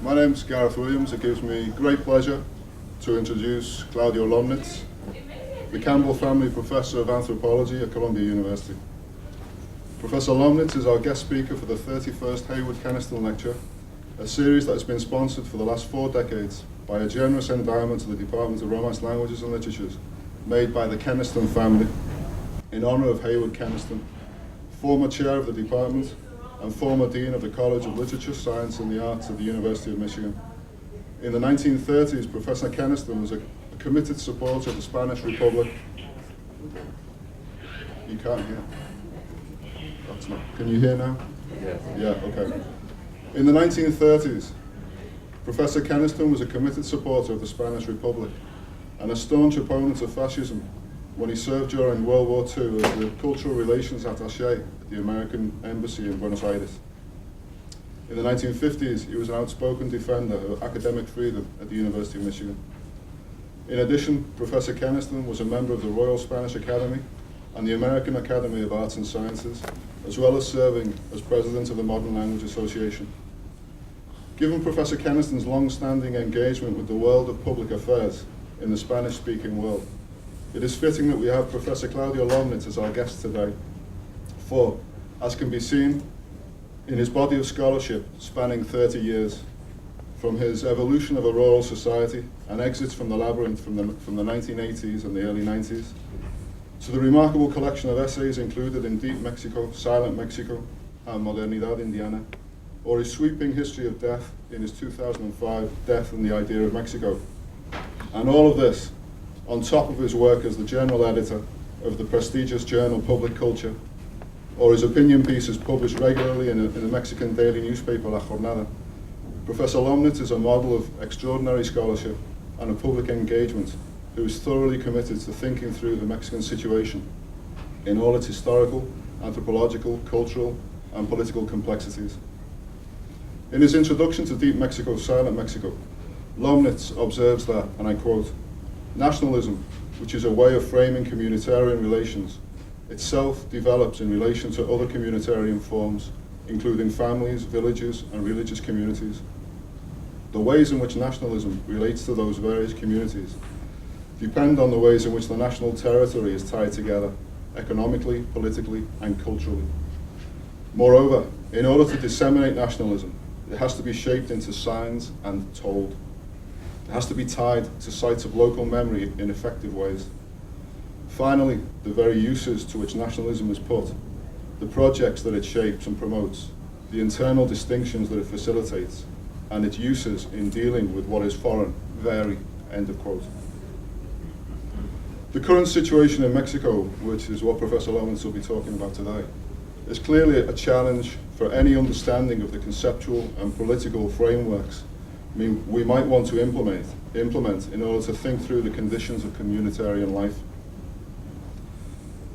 My name's Gareth Williams. It gives me great pleasure to introduce Claudio Lomnitz, the Campbell Family Professor of Anthropology at Columbia University. Professor Lomnitz is our guest speaker for the 31st Hayward Keniston Lecture, a series that has been sponsored for the last 4 decades by a generous endowment to the Department of Romance Languages and Literatures made by the Keniston family in honor of Hayward Keniston, former chair of the department and former dean of the College of Literature, Science and the Arts at the University of Michigan. In the 1930s, Professor Keniston was a committed supporter of the Spanish Republic. You can't hear? That's not. Can you hear now? Yes. Yeah, okay. In the 1930s, Professor Keniston was a committed supporter of the Spanish Republic and a staunch opponent of fascism when he served during World War II as the Cultural Relations Attaché at the American Embassy in Buenos Aires. In the 1950s, he was an outspoken defender of academic freedom at the University of Michigan. In addition, Professor Keniston was a member of the Royal Spanish Academy and the American Academy of Arts and Sciences, as well as serving as president of the Modern Language Association. Given Professor Keniston's long-standing engagement with the world of public affairs in the Spanish-speaking world, it is fitting that we have Professor Claudio Lomnitz as our guest today, for, as can be seen in his body of scholarship spanning 30 years, from his evolution of a rural society and exits from the labyrinth from the 1980s and the early 90s, to the remarkable collection of essays included in Deep Mexico, Silent Mexico, and Modernidad Indiana, or his sweeping history of death in his 2005 Death and the Idea of Mexico. And all of this on top of his work as the general editor of the prestigious journal Public Culture, or his opinion pieces published regularly in the Mexican daily newspaper La Jornada. Professor Lomnitz is a model of extraordinary scholarship and of public engagement who is thoroughly committed to thinking through the Mexican situation in all its historical, anthropological, cultural, and political complexities. In his introduction to Deep Mexico, Silent Mexico, Lomnitz observes that, and I quote, "Nationalism, which is a way of framing communitarian relations, itself develops in relation to other communitarian forms, including families, villages, and religious communities. The ways in which nationalism relates to those various communities depend on the ways in which the national territory is tied together, economically, politically, and culturally. Moreover, in order to disseminate nationalism, it has to be shaped into signs and told. It has to be tied to sites of local memory in effective ways. Finally, the very uses to which nationalism is put, the projects that it shapes and promotes, the internal distinctions that it facilitates, and its uses in dealing with what is foreign vary." End of quote. The current situation in Mexico, which is what Professor Lomnitz will be talking about today, is clearly a challenge for any understanding of the conceptual and political frameworks we might want to implement in order to think through the conditions of communitarian life.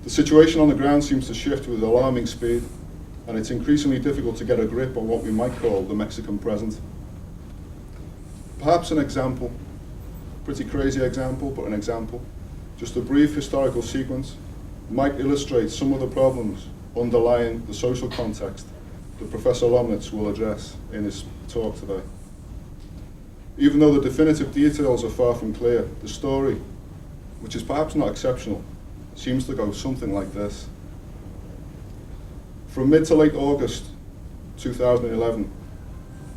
The situation on the ground seems to shift with alarming speed, and it's increasingly difficult to get a grip on what we might call the Mexican present. Perhaps an example, pretty crazy example, but an example, just a brief historical sequence, might illustrate some of the problems underlying the social context that Professor Lomnitz will address in his talk today. Even though the definitive details are far from clear, the story, which is perhaps not exceptional, seems to go something like this. From mid to late August 2011,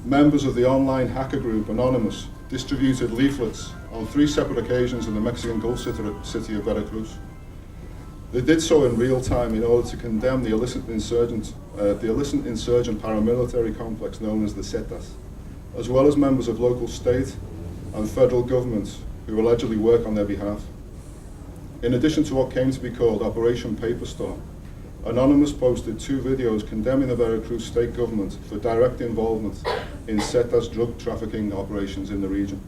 members of the online hacker group Anonymous distributed leaflets on 3 separate occasions in the Mexican Gulf city of Veracruz. They did so in real time in order to condemn the illicit insurgent paramilitary complex known as the Zetas, as well as members of local state and federal governments who allegedly work on their behalf. In addition to what came to be called Operation Paperstorm, Anonymous posted 2 videos condemning the Veracruz state government for direct involvement in Zetas drug trafficking operations in the region.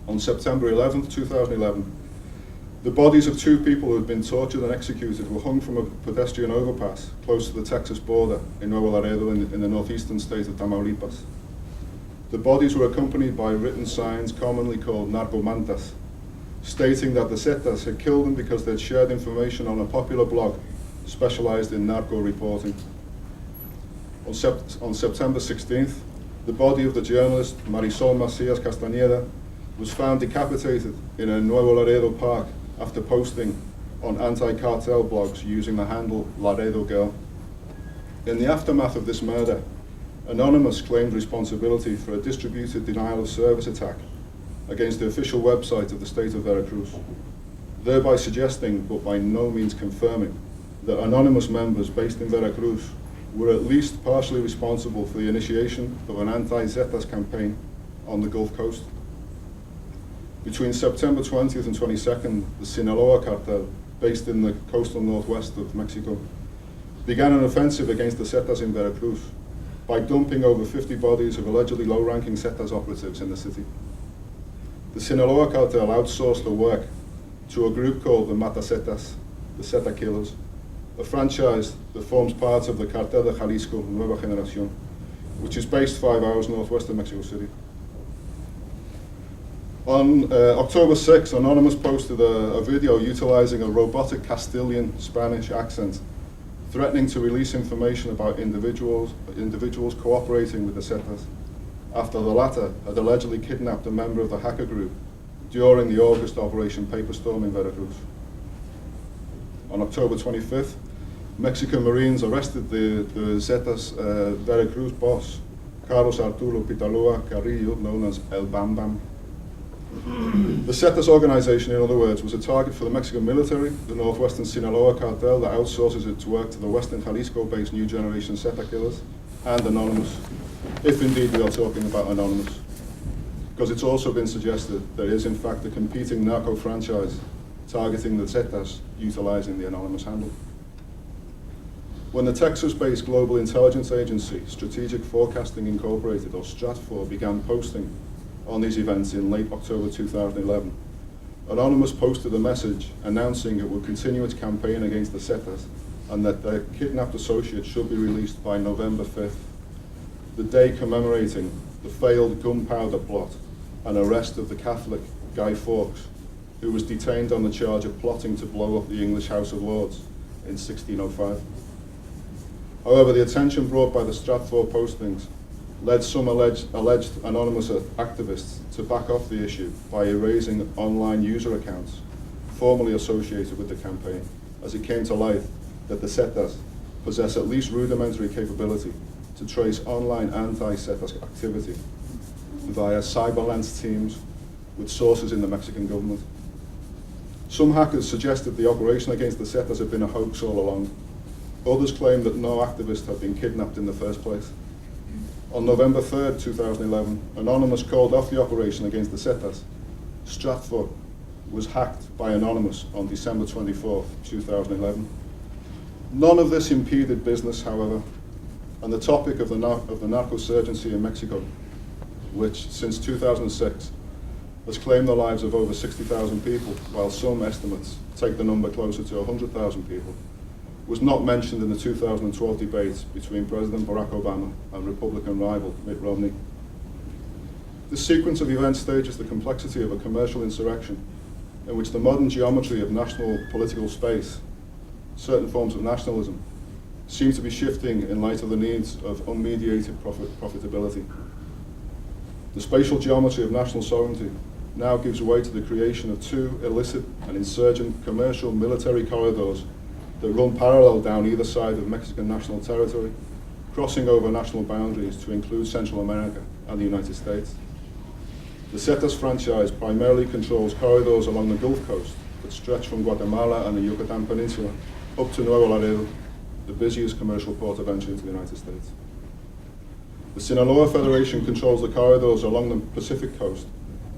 On September 11, 2011, the bodies of 2 people who had been tortured and executed were hung from a pedestrian overpass close to the Texas border in Nuevo Laredo in the northeastern state of Tamaulipas. The bodies were accompanied by written signs commonly called narcomantas, stating that the Zetas had killed them because they had shared information on a popular blog specialized in narco reporting. On September 16th, the body of the journalist Marisol Macias Castañeda was found decapitated in a Nuevo Laredo park after posting on anti-cartel blogs using the handle Laredo Girl. In the aftermath of this murder, Anonymous claimed responsibility for a distributed denial of service attack against the official website of the state of Veracruz, thereby suggesting, but by no means confirming, that Anonymous members based in Veracruz were at least partially responsible for the initiation of an anti-Zetas campaign on the Gulf Coast. Between September 20th and 22nd, the Sinaloa cartel, based in the coastal northwest of Mexico, began an offensive against the Zetas in Veracruz by dumping over 50 bodies of allegedly low-ranking Zetas operatives in the city. The Sinaloa cartel outsourced the work to a group called the Matazetas, the Zeta Killers, a franchise that forms part of the Cartel de Jalisco Nueva Generación, which is based 5 hours northwest of Mexico City. On October 6, Anonymous posted a video utilizing a robotic Castilian Spanish accent, threatening to release information about individuals cooperating with the Zetas, after the latter had allegedly kidnapped a member of the hacker group during the August Operation Paperstorm in Veracruz. On October 25th, Mexican Marines arrested the Zetas Veracruz boss, Carlos Arturo Pitalua Carrillo, known as El Bam Bam. The Zetas organization, in other words, was a target for the Mexican military, the northwestern Sinaloa cartel that outsources its work to the western Jalisco-based New Generation Zeta Killers, and Anonymous, if indeed we are talking about Anonymous, because it's also been suggested there is in fact a competing narco franchise targeting the Zetas utilizing the Anonymous handle. When the Texas-based global intelligence agency, Strategic Forecasting Incorporated, or Stratfor, began posting on these events in late October 2011, Anonymous posted a message announcing it would continue its campaign against the Zetas and that their kidnapped associates should be released by November 5th, the day commemorating the failed gunpowder plot and arrest of the Catholic Guy Fawkes, who was detained on the charge of plotting to blow up the English House of Lords in 1605. However, the attention brought by the Stratfor postings led some alleged anonymous activists to back off the issue by erasing online user accounts formerly associated with the campaign, as it came to light that the Zetas possess at least rudimentary capability to trace online anti-Zetas activity via cyber-lensed teams with sources in the Mexican government. Some hackers suggested the operation against the Zetas had been a hoax all along. Others claimed that no activist had been kidnapped in the first place. On November 3rd, 2011, Anonymous called off the operation against the Zetas. Stratfor was hacked by Anonymous on December 24th, 2011. None of this impeded business, however, and the topic of the narcosurgency in Mexico, which since 2006 has claimed the lives of over 60,000 people, while some estimates take the number closer to 100,000 people, was not mentioned in the 2012 debate between President Barack Obama and Republican rival Mitt Romney. This sequence of events stages the complexity of a commercial insurrection in which the modern geometry of national political space, certain forms of nationalism, seem to be shifting in light of the needs of unmediated profitability. The spatial geometry of national sovereignty now gives way to the creation of two illicit and insurgent commercial military corridors that run parallel down either side of Mexican national territory, crossing over national boundaries to include Central America and the United States. The Zetas franchise primarily controls corridors along the Gulf Coast that stretch from Guatemala and the Yucatan Peninsula up to Nuevo Laredo, the busiest commercial port of entry into the United States. The Sinaloa Federation controls the corridors along the Pacific coast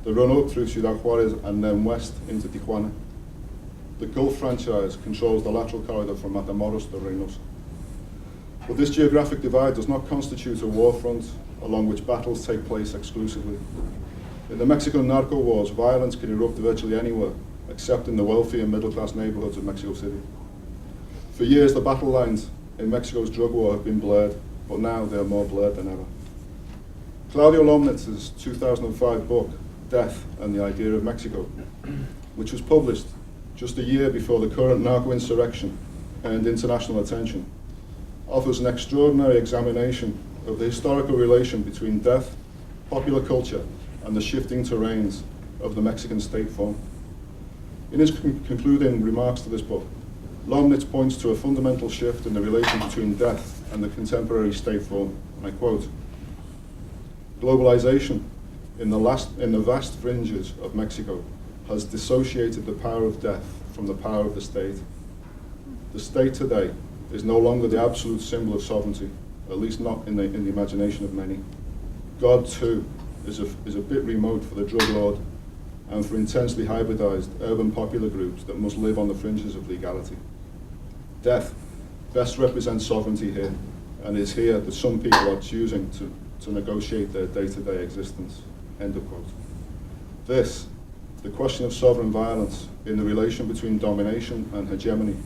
that run up through Ciudad Juarez and then west into Tijuana. The Gulf franchise controls the lateral corridor from Matamoros to Reynosa. But this geographic divide does not constitute a war front along which battles take place exclusively. In the Mexican narco wars, violence can erupt virtually anywhere, except in the wealthy and middle-class neighborhoods of Mexico City. For years, the battle lines in Mexico's drug war have been blurred, but now they are more blurred than ever. Claudio Lomnitz's 2005 book, Death and the Idea of Mexico, which was published just a year before the current narco-insurrection earned international attention, offers an extraordinary examination of the historical relation between death, popular culture, and the shifting terrains of the Mexican state form. In his concluding remarks to this book, Lomnitz points to a fundamental shift in the relation between death and the contemporary state form, and I quote, "Globalization in the vast fringes of Mexico has dissociated the power of death from the power of the state. The state today is no longer the absolute symbol of sovereignty, at least not in the imagination of many. God, too, is a bit remote for the drug lord and for intensely hybridized urban popular groups that must live on the fringes of legality. Death best represents sovereignty here, and it's here that some people are choosing to negotiate their day-to-day existence." End of quote. This, the question of sovereign violence in the relation between domination and hegemony,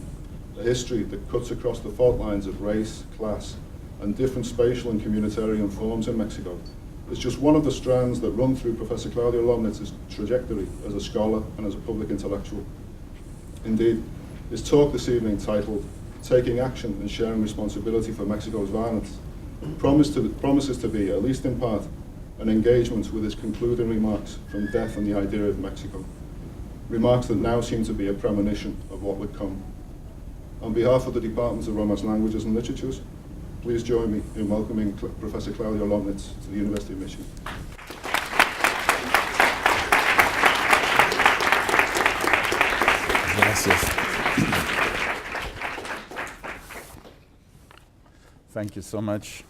a history that cuts across the fault lines of race, class, and different spatial and communitarian forms in Mexico, is just one of the strands that run through Professor Claudio Lomnitz's trajectory as a scholar and as a public intellectual. Indeed, his talk this evening, titled "Taking Action and Sharing Responsibility for Mexico's Violence," promises to be, at least in part, an engagement with his concluding remarks from Death and the Idea of Mexico, remarks that now seem to be a premonition of what would come. On behalf of the Department of Romance Languages and Literatures, please join me in welcoming Professor Claudio Lomnitz to the University of Michigan. Gracias. Thank you so much.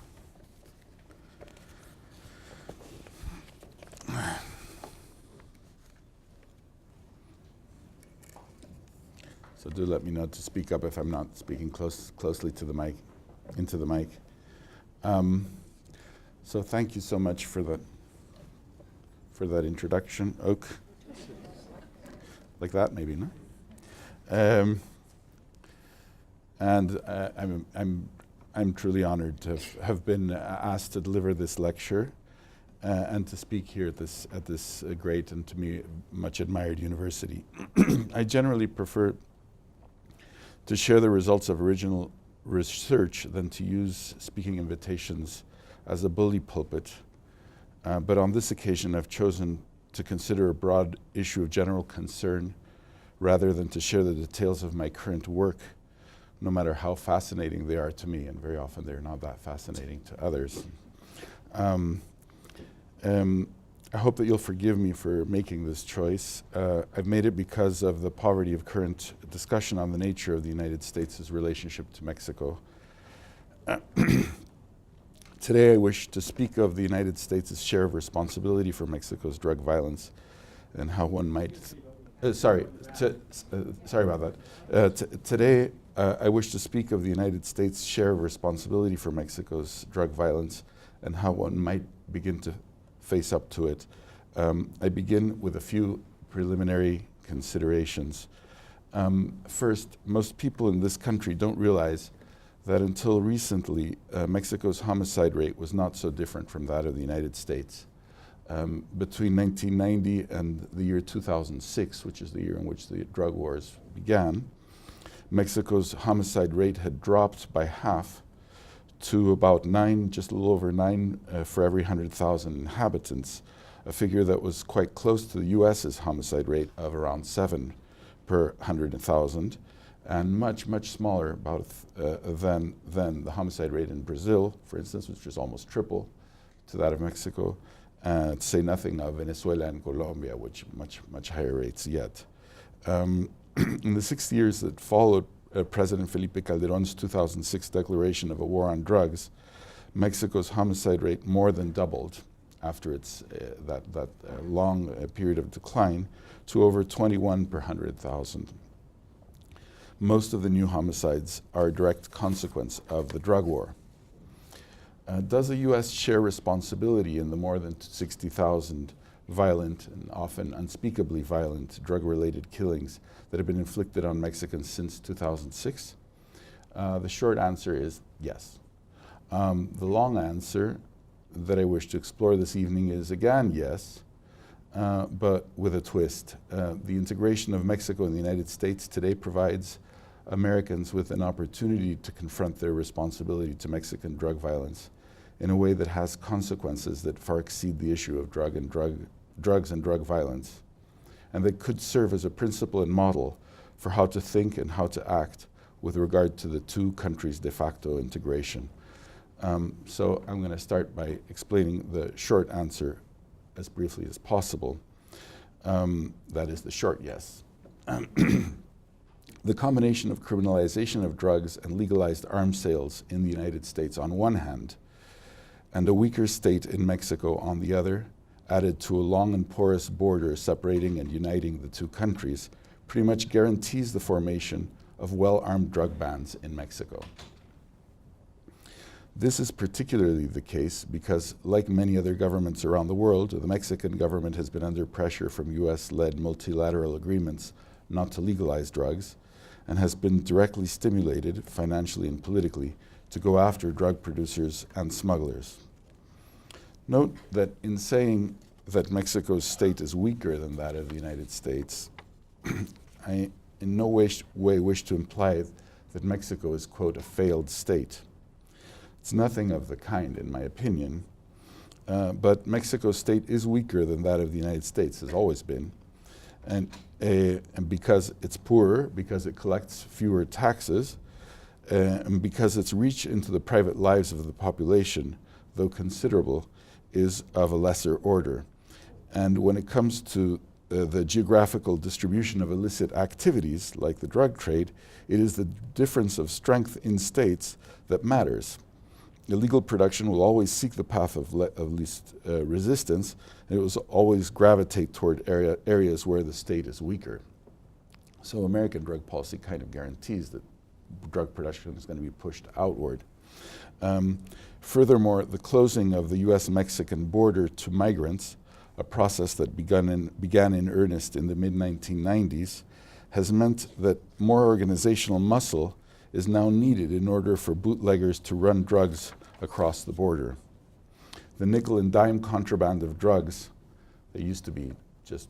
So do let me know to speak up if I'm not speaking closely to the mic, into the mic. So thank you so much for that introduction, Oak. Like that, maybe, no? And I'm truly honored to have been asked to deliver this lecture and to speak here at this great and to me much admired university. I generally prefer to share the results of original research than to use speaking invitations as a bully pulpit. But on this occasion, I've chosen to consider a broad issue of general concern rather than to share the details of my current work, no matter how fascinating they are to me, and very often they're not that fascinating to others. I hope that you'll forgive me for making this choice. I've made it because of the poverty of current discussion on the nature of the United States' relationship to Mexico. Today I wish to speak of the United States' share of responsibility for Mexico's drug violence and how one might... sorry about that. Today I wish to speak of the United States' share of responsibility for Mexico's drug violence and how one might begin to face up to it. I begin with a few preliminary considerations. First, most people in this country don't realize that until recently, Mexico's homicide rate was not so different from that of the United States. Between 1990 and the year 2006, which is the year in which the drug wars began, Mexico's homicide rate had dropped by half to about 9, just a little over 9 for every 100,000 inhabitants, a figure that was quite close to the US's homicide rate of around 7 per 100,000, and much, much smaller about than the homicide rate in Brazil, for instance, which is almost triple to that of Mexico, to say nothing of Venezuela and Colombia, which much higher rates yet. In the 6 years that followed President Felipe Calderón's 2006 declaration of a war on drugs, Mexico's homicide rate more than doubled after its that long period of decline to over 21 per 100,000. Most of the new homicides are a direct consequence of the drug war. Does the U.S. share responsibility in the more than 60,000 violent and often unspeakably violent drug-related killings that have been inflicted on Mexicans since 2006? The short answer is yes. The long answer that I wish to explore this evening is again yes, but with a twist. The integration of Mexico in the United States today provides Americans with an opportunity to confront their responsibility to Mexican drug violence in a way that has consequences that far exceed the issue of drugs and drug violence, and that could serve as a principle and model for how to think and how to act with regard to the two countries' de facto integration. So I'm going to start by explaining the short answer as briefly as possible. That is the short yes. The combination of criminalization of drugs and legalized arms sales in the United States on one hand, and a weaker state in Mexico on the other, added to a long and porous border separating and uniting the two countries, pretty much guarantees the formation of well-armed drug bans in Mexico. This is particularly the case because, like many other governments around the world, the Mexican government has been under pressure from US-led multilateral agreements not to legalize drugs, and has been directly stimulated, financially and politically, to go after drug producers and smugglers. Note that in saying that Mexico's state is weaker than that of the United States, I in no way wish to imply that Mexico is, quote, a failed state. It's nothing of the kind, in my opinion, but Mexico's state is weaker than that of the United States, has always been, and because it's poorer, because it collects fewer taxes, and because its reach into the private lives of the population, though considerable, is of a lesser order. And when it comes to the geographical distribution of illicit activities, like the drug trade, it is the difference of strength in states that matters. Illegal production will always seek the path of least resistance, and it will always gravitate toward areas where the state is weaker. So American drug policy kind of guarantees that drug production is going to be pushed outward. Furthermore, the closing of the US-Mexican border to migrants, a process that began in earnest in the mid-1990s, has meant that more organizational muscle is now needed in order for bootleggers to run drugs across the border. The nickel and dime contraband of drugs, they used to be just,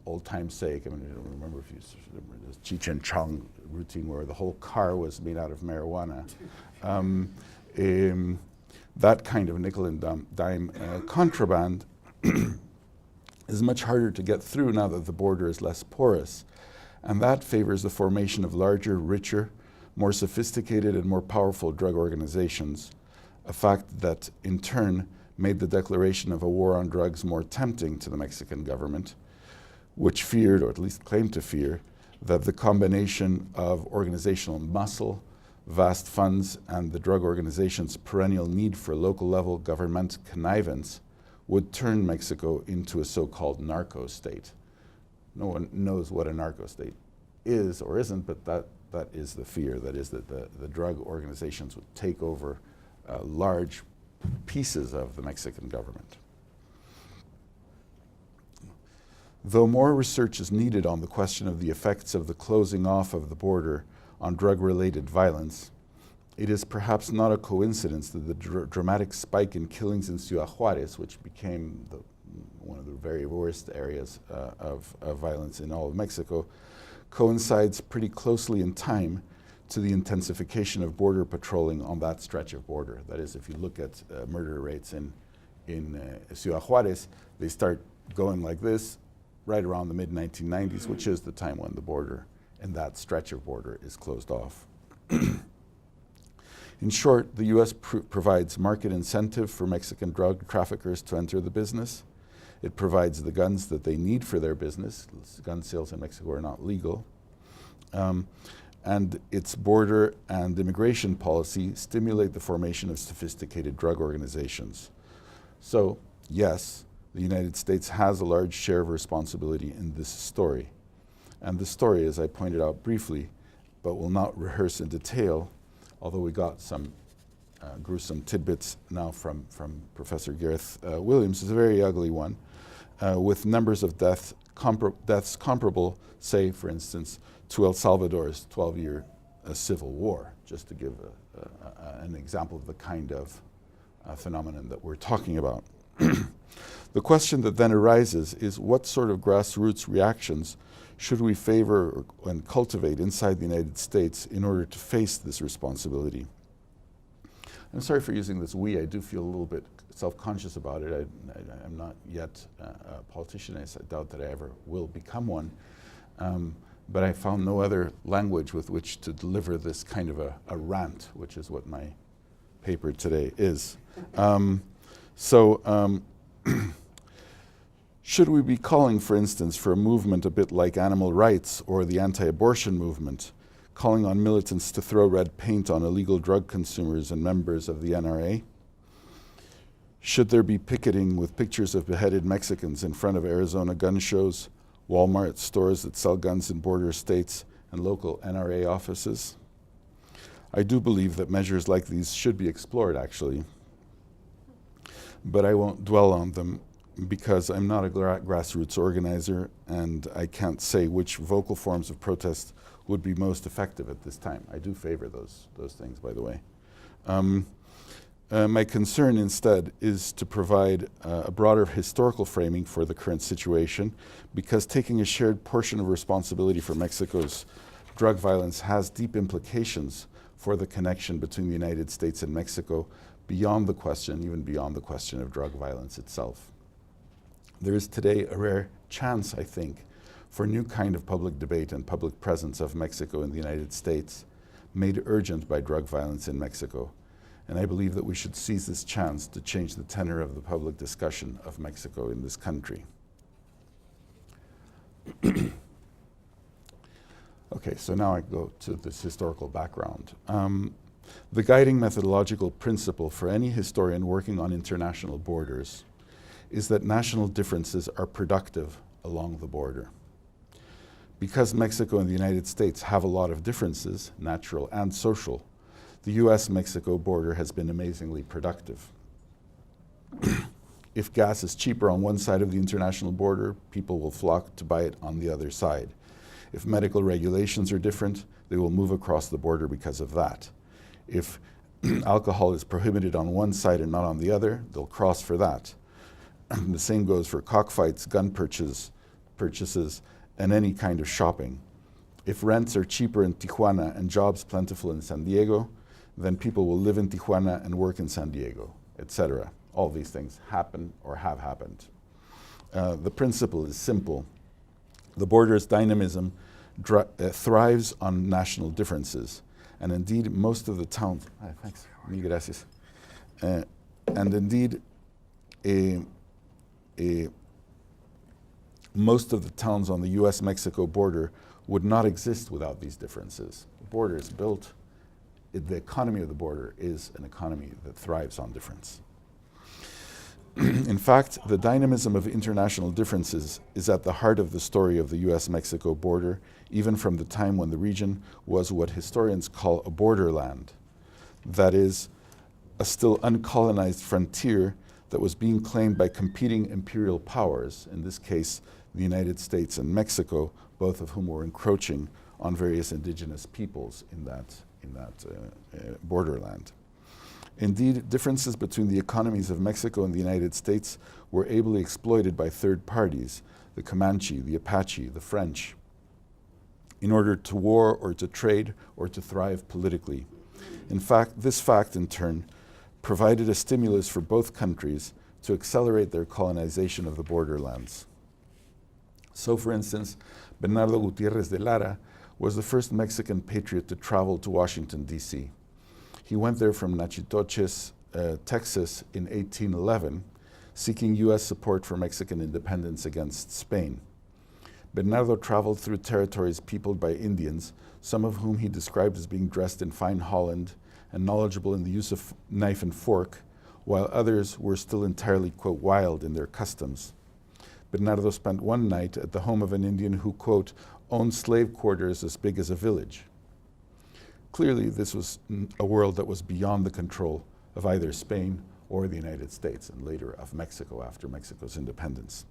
old time's sake. I mean, I don't remember if you remember this Cheech and Chong routine where the whole car was made out of marijuana. That kind of nickel and dime contraband is much harder to get through now that the border is less porous. And that favors the formation of larger, richer, more sophisticated and more powerful drug organizations, a fact that in turn made the declaration of a war on drugs more tempting to the Mexican government, which feared, or at least claimed to fear, that the combination of organizational muscle, vast funds, and the drug organization's perennial need for local level government connivance would turn Mexico into a so-called narco state. No one knows what a narco state is or isn't, but that is the fear. That is that the drug organizations would take over large pieces of the Mexican government. Though more research is needed on the question of the effects of the closing off of the border on drug-related violence, it is perhaps not a coincidence that the dramatic spike in killings in Ciudad Juarez, which became one of the very worst areas of violence in all of Mexico, coincides pretty closely in time to the intensification of border patrolling on that stretch of border. That is, if you look at murder rates in Ciudad Juarez, they start going like this right around the mid-1990s, which is the time when the border and that stretch of border is closed off. In short, the US provides market incentive for Mexican drug traffickers to enter the business. It provides the guns that they need for their business. Gun sales in Mexico are not legal. And its border and immigration policy stimulate the formation of sophisticated drug organizations. So, yes, the United States has a large share of responsibility in this story. And the story, as I pointed out briefly, but will not rehearse in detail, although we got some gruesome tidbits now from Professor Gareth Williams, is a very ugly one, with numbers of deaths comparable, say, for instance, to El Salvador's 12-year civil war, just to give an example of the kind of phenomenon that we're talking about. The question that then arises is what sort of grassroots reactions should we favor and cultivate inside the United States in order to face this responsibility? I'm sorry for using this we. I do feel a little bit self-conscious about it. I'm not yet a politician. I doubt that I ever will become one. But I found no other language with which to deliver this kind of a rant, which is what my paper today is. Should we be calling, for instance, for a movement a bit like animal rights or the anti-abortion movement, calling on militants to throw red paint on illegal drug consumers and members of the NRA? Should there be picketing with pictures of beheaded Mexicans in front of Arizona gun shows, Walmart stores that sell guns in border states, and local NRA offices? I do believe that measures like these should be explored, actually, but I won't dwell on them because I'm not a grassroots organizer and I can't say which vocal forms of protest would be most effective at this time. I do favor those things, by the way. My concern instead is to provide a broader historical framing for the current situation, because taking a shared portion of responsibility for Mexico's drug violence has deep implications for the connection between the United States and Mexico beyond the question, even beyond the question of drug violence itself. There is today a rare chance, I think, for a new kind of public debate and public presence of Mexico in the United States, made urgent by drug violence in Mexico. And I believe that we should seize this chance to change the tenor of the public discussion of Mexico in this country. Okay, so now I go to this historical background. The guiding methodological principle for any historian working on international borders is that national differences are productive along the border. Because Mexico and the United States have a lot of differences, natural and social, the US-Mexico border has been amazingly productive. If gas is cheaper on one side of the international border, people will flock to buy it on the other side. If medical regulations are different, they will move across the border because of that. If alcohol is prohibited on one side and not on the other, they'll cross for that. The same goes for cockfights, gun purchases, and any kind of shopping. If rents are cheaper in Tijuana and jobs plentiful in San Diego, then people will live in Tijuana and work in San Diego, etc. All these things happen or have happened. The principle is simple. The border's dynamism thrives on national differences, and indeed most of the towns, thanks, mil gracias. And indeed, most of the towns on the US-Mexico border would not exist without these differences. The border is built, the economy of the border is an economy that thrives on difference. In fact, the dynamism of international differences is at the heart of the story of the US-Mexico border, even from the time when the region was what historians call a borderland. That is, a still uncolonized frontier that was being claimed by competing imperial powers, in this case, the United States and Mexico, both of whom were encroaching on various indigenous peoples in that borderland. Indeed, differences between the economies of Mexico and the United States were ably exploited by third parties, the Comanche, the Apache, the French, in order to war or to trade or to thrive politically. In fact, this fact in turn provided a stimulus for both countries to accelerate their colonization of the borderlands. So, for instance, Bernardo Gutierrez de Lara was the first Mexican patriot to travel to Washington, D.C. He went there from Natchitoches, Texas in 1811, seeking U.S. support for Mexican independence against Spain. Bernardo traveled through territories peopled by Indians, some of whom he described as being dressed in fine Holland and knowledgeable in the use of knife and fork, while others were still entirely, quote, wild in their customs. Bernardo spent one night at the home of an Indian who, quote, owned slave quarters as big as a village. Clearly, this was a world that was beyond the control of either Spain or the United States, and later of Mexico after Mexico's independence.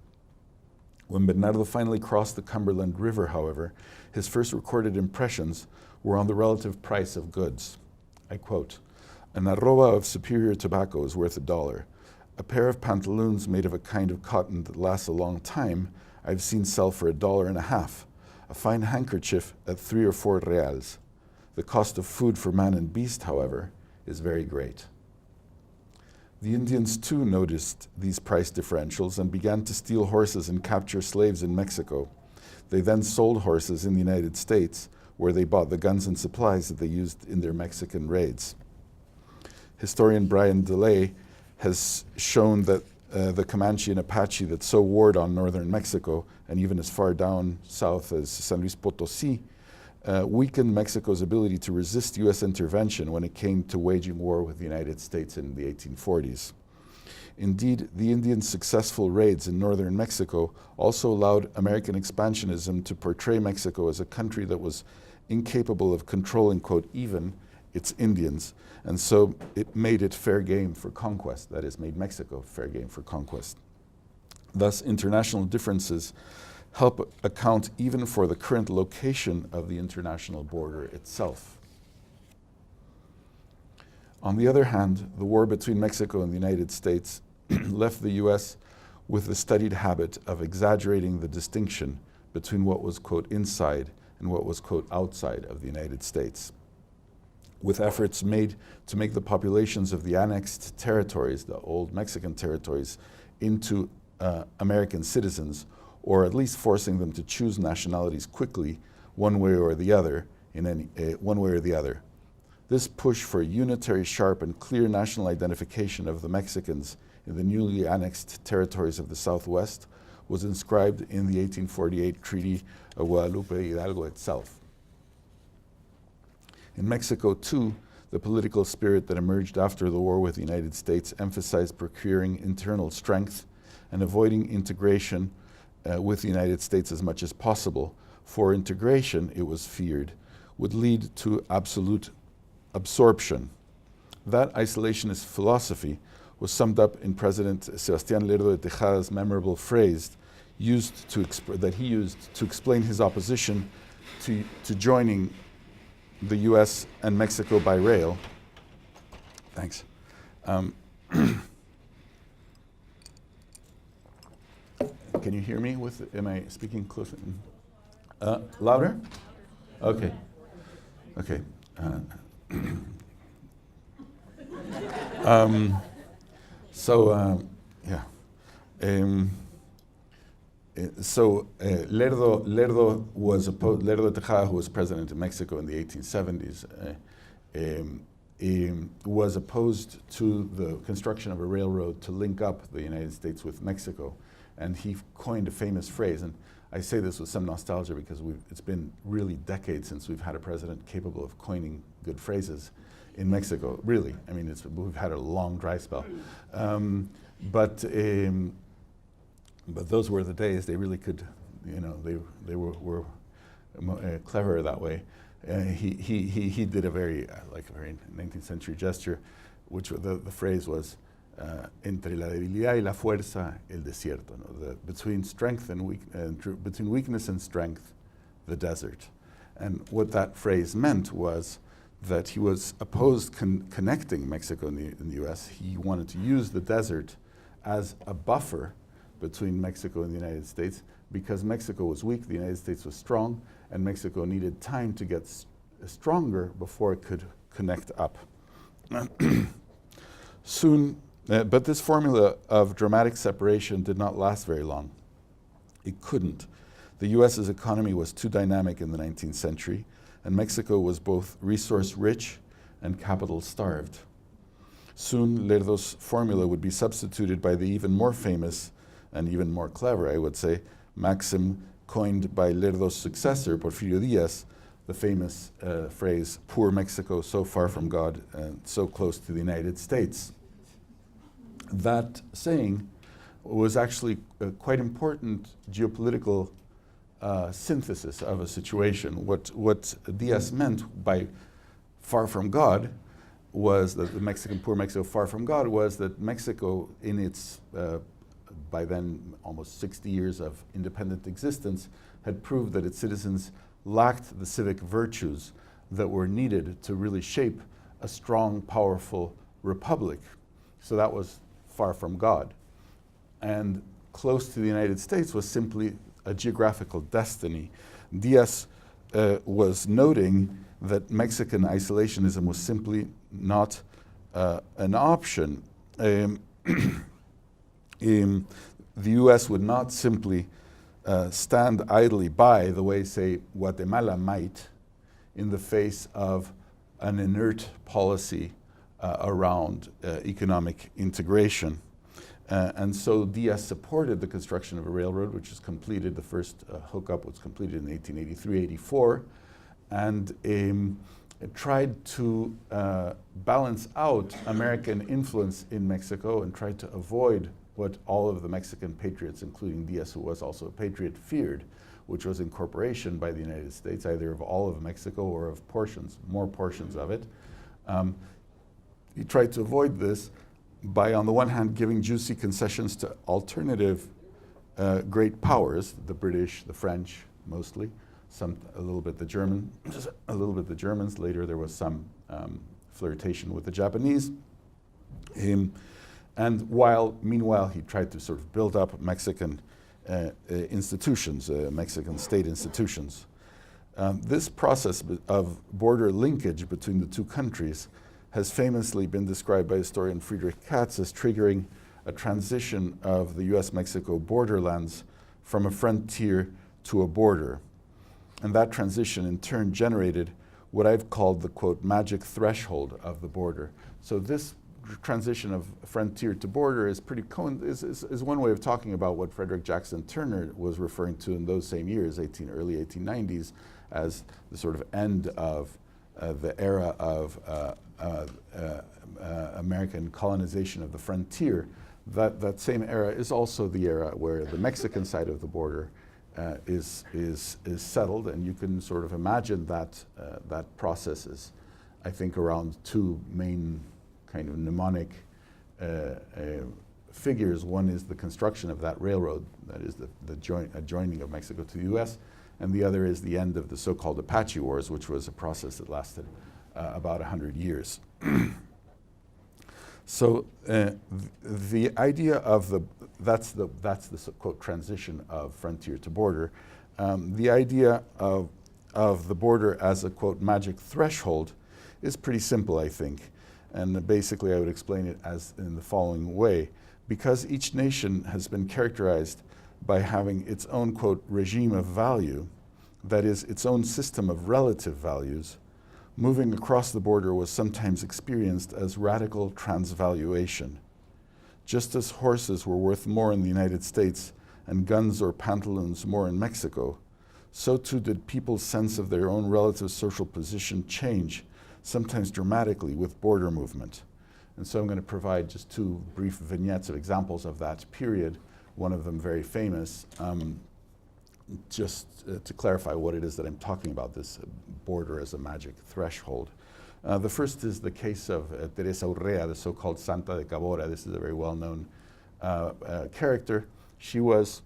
When Bernardo finally crossed the Cumberland River, however, his first recorded impressions were on the relative price of goods. I quote, "An arroba of superior tobacco is worth $1. A pair of pantaloons made of a kind of cotton that lasts a long time I've seen sell for $1.50. A fine handkerchief at 3 or 4 reals. The cost of food for man and beast, however, is very great." The Indians too noticed these price differentials and began to steal horses and capture slaves in Mexico. They then sold horses in the United States, where they bought the guns and supplies that they used in their Mexican raids. Historian Brian DeLay has shown that the Comanche and Apache that so warred on northern Mexico, and even as far down south as San Luis Potosí, weakened Mexico's ability to resist U.S. intervention when it came to waging war with the United States in the 1840s. Indeed, the Indians' successful raids in northern Mexico also allowed American expansionism to portray Mexico as a country that was incapable of controlling, quote, even its Indians, and so it made it fair game for conquest, that is, made Mexico fair game for conquest. Thus, international differences help account even for the current location of the international border itself. On the other hand, the war between Mexico and the United States left the US with the studied habit of exaggerating the distinction between what was, quote, inside and what was, quote, outside of the United States. With efforts made to make the populations of the annexed territories, the old Mexican territories, into American citizens, or at least forcing them to choose nationalities quickly, one way or the other. This push for a unitary, sharp, and clear national identification of the Mexicans in the newly annexed territories of the Southwest was inscribed in the 1848 Treaty of Guadalupe Hidalgo itself. In Mexico, too, the political spirit that emerged after the war with the United States emphasized procuring internal strength and avoiding integration with the United States as much as possible, for integration, it was feared, would lead to absolute absorption. That isolationist philosophy was summed up in President Sebastián Lerdo de Tejada's memorable phrase that he used to explain his opposition to joining the US and Mexico by rail. Thanks. Can you hear me? Am I speaking closer? Louder? Okay. Okay. Lerdo was opposed. Lerdo de Tejada, who was president of Mexico in the 1870s, was opposed to the construction of a railroad to link up the United States with Mexico, and he coined a famous phrase. And I say this with some nostalgia because it's been really decades since we've had a president capable of coining good phrases in Mexico. Really, I mean, we've had a long dry spell, but those were the days. They really could, they were clever that way. He did a very 19th century gesture, which the phrase was entre la debilidad y la fuerza el desierto. Between strength and between weakness and strength, the desert. And what that phrase meant was that he was opposed connecting Mexico and the U.S. He wanted to use the desert as a buffer between Mexico and the United States, because Mexico was weak, the United States was strong, and Mexico needed time to get stronger before it could connect up. Soon, but this formula of dramatic separation did not last very long. It couldn't. The US's economy was too dynamic in the 19th century, and Mexico was both resource-rich and capital-starved. Soon, Lerdo's formula would be substituted by the even more famous and even more clever, I would say, maxim coined by Lerdo's successor, Porfirio Díaz, the famous phrase, "Poor Mexico, so far from God and so close to the United States." That saying was actually a quite important geopolitical synthesis of a situation. What Díaz meant by "far from God" was that poor Mexico, far from God, was that Mexico, in its by then almost 60 years of independent existence, had proved that its citizens lacked the civic virtues that were needed to really shape a strong, powerful republic. So that was far from God. And close to the United States was simply a geographical destiny. Díaz was noting that Mexican isolationism was simply not an option. um, the U.S. would not simply stand idly by the way, say, Guatemala might in the face of an inert policy around economic integration. And so Diaz supported the construction of a railroad, which was completed, the first hookup was completed in 1883-84, and tried to balance out American influence in Mexico and tried to avoid what all of the Mexican patriots, including Diaz, who was also a patriot, feared, which was incorporation by the United States, either of all of Mexico or of more portions of it. He tried to avoid this by, on the one hand, giving juicy concessions to alternative great powers, the British, the French, mostly, a little bit the Germans. Later, there was some flirtation with the Japanese. And meanwhile, he tried to sort of build up Mexican institutions, Mexican state institutions. This process of border linkage between the two countries has famously been described by historian Friedrich Katz as triggering a transition of the US-Mexico borderlands from a frontier to a border. And that transition in turn generated what I've called the, quote, magic threshold of the border. So this transition of frontier to border is is one way of talking about what Frederick Jackson Turner was referring to in those same years, early 1890s, as the sort of end of the era of American colonization of the frontier. That same era is also the era where the Mexican side of the border is settled, and you can sort of imagine that that process is, I think, around two main kind of mnemonic figures. One is the construction of that railroad, that is the joining of Mexico to the U.S., and the other is the end of the so-called Apache Wars, which was a process that lasted about 100 years. So the idea of that's the quote transition of frontier to border. The idea of the border as a quote magic threshold is pretty simple, I think. And basically I would explain it as in the following way. Because each nation has been characterized by having its own quote regime of value, that is, its own system of relative values, moving across the border was sometimes experienced as radical transvaluation. Just as horses were worth more in the United States and guns or pantaloons more in Mexico, so too did people's sense of their own relative social position change, sometimes dramatically, with border movement. And so I'm going to provide just two brief vignettes of examples of that period, one of them very famous, just to clarify what it is that I'm talking about, this border as a magic threshold. The first is the case of Teresa Urrea, the so-called Santa de Cabora. This is a very well-known character. She was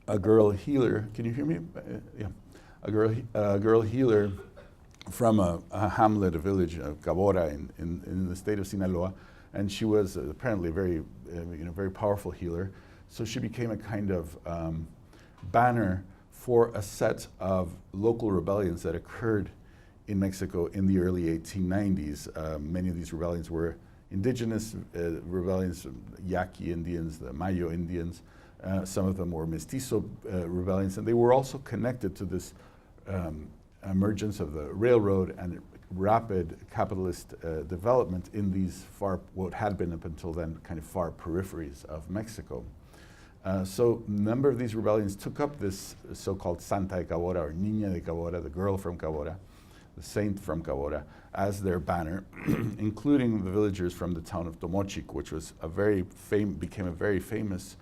a girl healer. Can you hear me? Yeah. A girl healer from a hamlet, a village of Cabora in the state of Sinaloa, and she was apparently a very powerful healer. So she became a kind of banner for a set of local rebellions that occurred in Mexico in the early 1890s. Many of these rebellions were indigenous rebellions, Yaqui Indians, the Mayo Indians. Some of them were mestizo rebellions, and they were also connected to this emergence of the railroad and rapid capitalist development in these what had been up until then kind of far peripheries of Mexico. So a number of these rebellions took up this so-called Santa de Cabora, or Niña de Cabora, the girl from Cabora, the saint from Cabora, as their banner, including the villagers from the town of Tomochic, which was became a very famous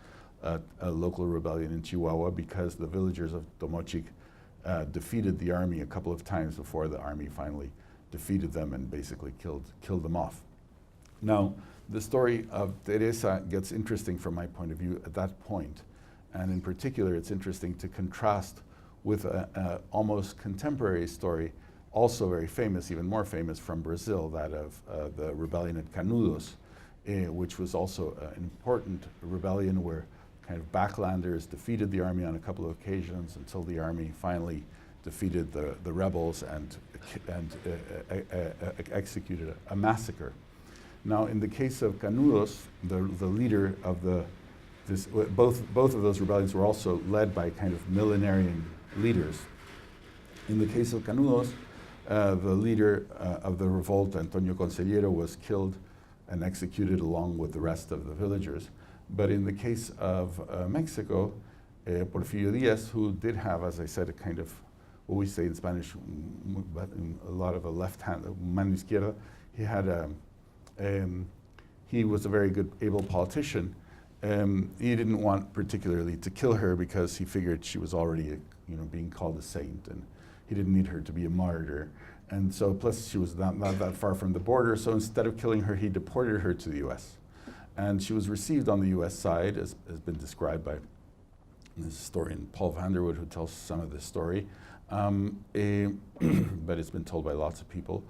local rebellion in Chihuahua, because the villagers of Tomochic defeated the army a couple of times before the army finally defeated them and basically killed them off. Now, the story of Teresa gets interesting from my point of view at that point. And in particular, it's interesting to contrast with an almost contemporary story, also very famous, even more famous, from Brazil, that of the rebellion at Canudos, which was also an important rebellion where kind of backlanders defeated the army on a couple of occasions until the army finally defeated the rebels and executed a massacre. Now, in the case of Canudos, the leader of both of those rebellions were also led by kind of millenarian leaders. In the case of Canudos, the leader of the revolt, Antonio Conselheiro, was killed and executed along with the rest of the villagers. But in the case of Mexico, Porfirio Diaz, who did have, as I said, a kind of, what we say in Spanish, a lot of a left hand, mano izquierda, he was a very good, able politician. He didn't want particularly to kill her because he figured she was already, being called a saint, and he didn't need her to be a martyr. And so, plus she was not that far from the border, so instead of killing her, he deported her to the US. And she was received on the US side, as has been described by this historian Paul Vanderwood, who tells some of this story, but it's been told by lots of people.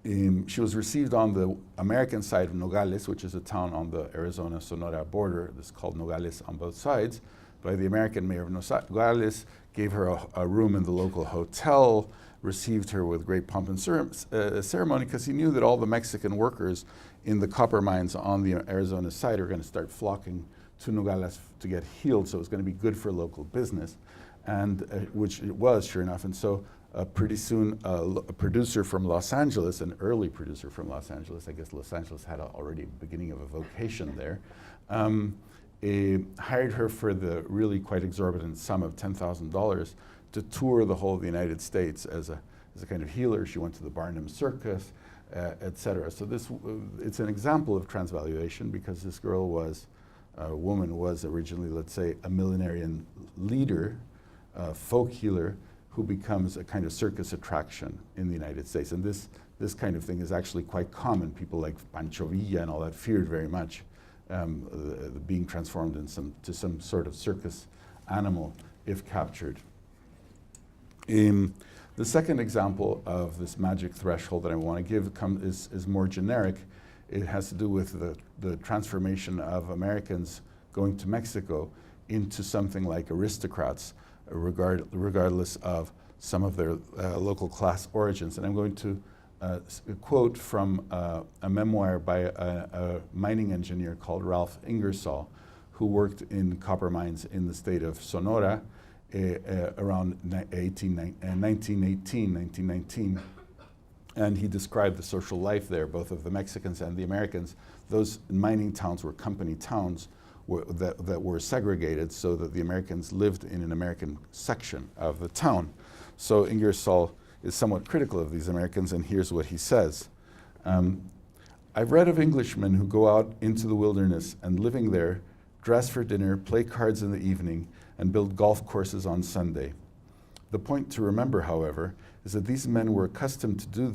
She was received on the American side of Nogales, which is a town on the Arizona-Sonora border. This is called Nogales on both sides. By the American mayor of Nogales, gave her a room in the local hotel, received her with great pomp and ceremony, because he knew that all the Mexican workers in the copper mines on the Arizona side are going to start flocking to Nogales to get healed, so it was going to be good for local business, and which it was, sure enough. And so pretty soon, a producer from Los Angeles, an early producer from Los Angeles, I guess Los Angeles had already a beginning of a vocation there, hired her for the really quite exorbitant sum of $10,000 to tour the whole of the United States as a kind of healer. She went to the Barnum Circus, etc. So it's an example of transvaluation, because this woman was originally, let's say, a millenarian leader, folk healer, who becomes a kind of circus attraction in the United States. And this kind of thing is actually quite common. People like Pancho Villa and all that feared very much being transformed into some sort of circus animal if captured. The second example of this magic threshold that I want to give is more generic. It has to do with the transformation of Americans going to Mexico into something like aristocrats, regardless of some of their local class origins. And I'm going to quote from a memoir by a mining engineer called Ralph Ingersoll, who worked in copper mines in the state of Sonora around 1919. And he described the social life there, both of the Mexicans and the Americans. Those mining towns were company towns that were segregated, so that the Americans lived in an American section of the town. So Ingersoll is somewhat critical of these Americans, and here's what he says. I've read of Englishmen who go out into the wilderness and, living there, dress for dinner, play cards in the evening, and build golf courses on Sunday. The point to remember, however, is that these men were accustomed to do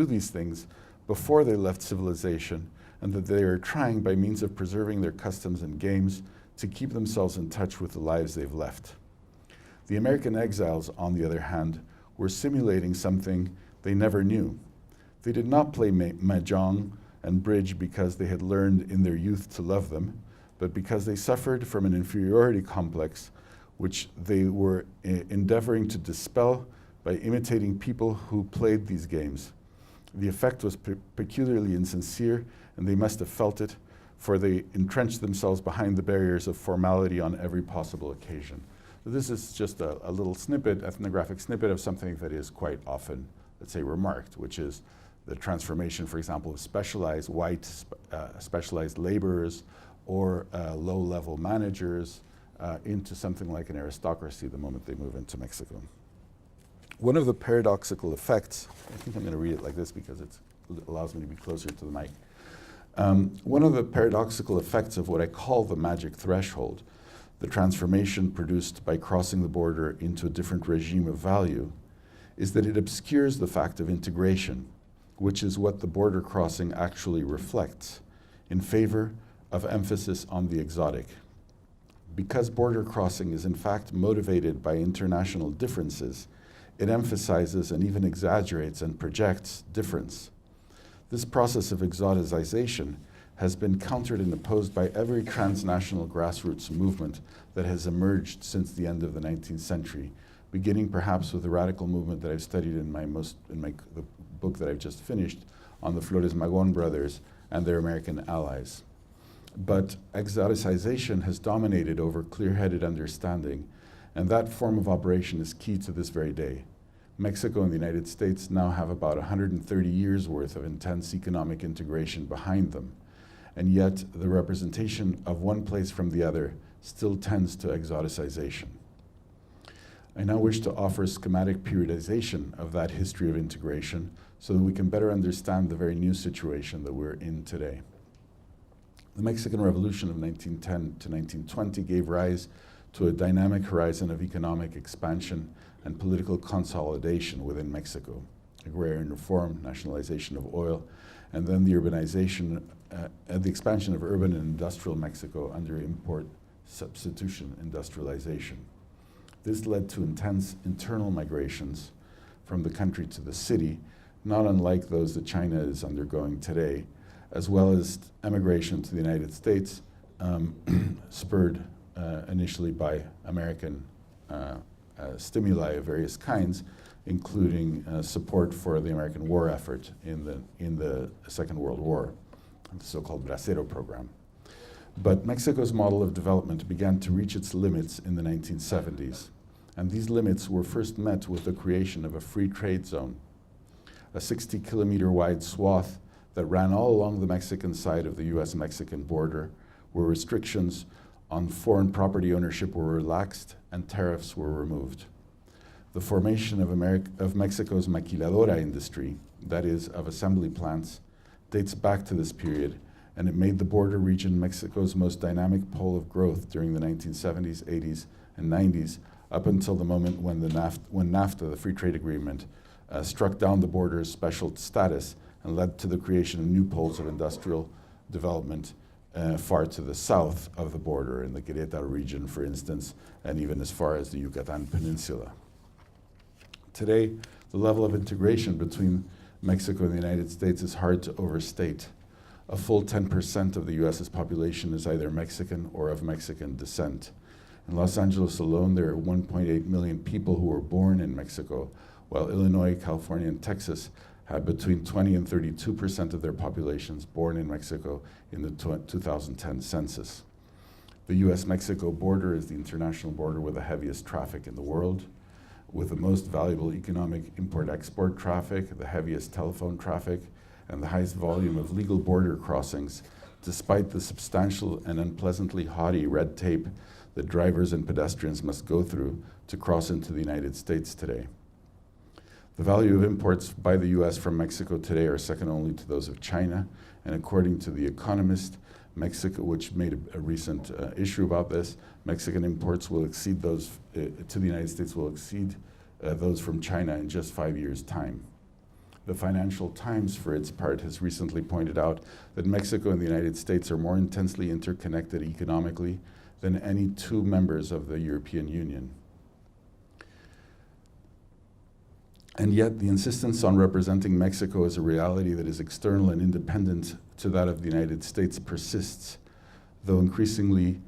these things before they left civilization, and that they are trying, by means of preserving their customs and games, to keep themselves in touch with the lives they've left. The American exiles, on the other hand, were simulating something they never knew. They did not play mahjong and bridge because they had learned in their youth to love them, but because they suffered from an inferiority complex which they were endeavoring to dispel by imitating people who played these games. The effect was peculiarly insincere, and they must have felt it, for they entrenched themselves behind the barriers of formality on every possible occasion. So this is just a little snippet, ethnographic snippet of something that is quite often, let's say, remarked, which is the transformation, for example, of specialized specialized laborers or low-level managers into something like an aristocracy the moment they move into Mexico. One of the paradoxical effects, I think I'm going to read it like this because it allows me to be closer to the mic. One of the paradoxical effects of what I call the magic threshold, the transformation produced by crossing the border into a different regime of value, is that it obscures the fact of integration, which is what the border crossing actually reflects, in favor of emphasis on the exotic. Because border crossing is in fact motivated by international differences, it emphasizes and even exaggerates and projects difference. This process of exoticization has been countered and opposed by every transnational grassroots movement that has emerged since the end of the 19th century, beginning perhaps with the radical movement that I've studied in the book that I've just finished on the Flores Magón brothers and their American allies. But exoticization has dominated over clear-headed understanding, and that form of operation is key to this very day. Mexico and the United States now have about 130 years worth of intense economic integration behind them, and yet the representation of one place from the other still tends to exoticization. I now wish to offer a schematic periodization of that history of integration so that we can better understand the very new situation that we're in today. The Mexican Revolution of 1910 to 1920 gave rise to a dynamic horizon of economic expansion and political consolidation within Mexico. Agrarian reform, nationalization of oil, and then the urbanization, the expansion of urban and industrial Mexico under import substitution industrialization. This led to intense internal migrations from the country to the city, not unlike those that China is undergoing today, as well as emigration to the United States, spurred initially by American stimuli of various kinds, including support for the American war effort in the Second World War, the so-called Bracero program. But Mexico's model of development began to reach its limits in the 1970s, and these limits were first met with the creation of a free trade zone, a 60-kilometer wide swath that ran all along the Mexican side of the US-Mexican border, where restrictions on foreign property ownership were relaxed and tariffs were removed. The formation of Mexico's maquiladora industry, that is, of assembly plants, dates back to this period, and it made the border region Mexico's most dynamic pole of growth during the 1970s, 80s, and 90s, up until the moment when NAFTA, the free trade agreement, struck down the border's special status and led to the creation of new poles of industrial development far to the south of the border, in the Querétaro region, for instance, and even as far as the Yucatan Peninsula. Today, the level of integration between Mexico and the United States is hard to overstate. A full 10% of the US's population is either Mexican or of Mexican descent. In Los Angeles alone, there are 1.8 million people who were born in Mexico, while Illinois, California, and Texas had between 20 and 32% of their populations born in Mexico in the 2010 census. The US-Mexico border is the international border with the heaviest traffic in the world, with the most valuable economic import-export traffic, the heaviest telephone traffic, and the highest volume of legal border crossings, despite the substantial and unpleasantly haughty red tape that drivers and pedestrians must go through to cross into the United States today. The value of imports by the US from Mexico today are second only to those of China, and according to The Economist, Mexico, which made a recent issue about this, Mexican imports will exceed those to the United States will exceed those from China in just 5 years' time. The Financial Times, for its part, has recently pointed out that Mexico and the United States are more intensely interconnected economically than any two members of the European Union. And yet, the insistence on representing Mexico as a reality that is external and independent to that of the United States persists, though increasingly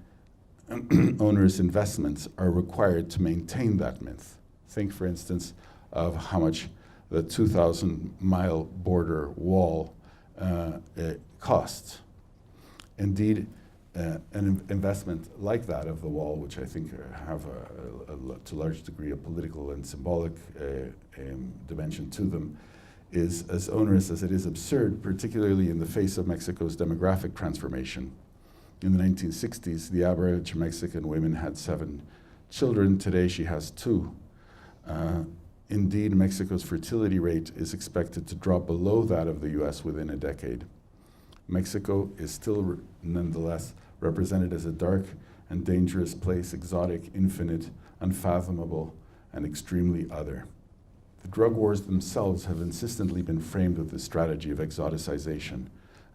onerous investments are required to maintain that myth. Think, for instance, of how much the 2,000-mile border wall costs. Indeed, an investment like that of the wall, which I think have to a large degree a political and symbolic dimension to them, is as onerous as it is absurd, particularly in the face of Mexico's demographic transformation. In the 1960s, the average Mexican woman had 7 children. Today, she has 2. Indeed, Mexico's fertility rate is expected to drop below that of the US within a decade. Mexico is still nonetheless represented as a dark and dangerous place, exotic, infinite, unfathomable, and extremely other. The drug wars themselves have insistently been framed with this strategy of exoticization.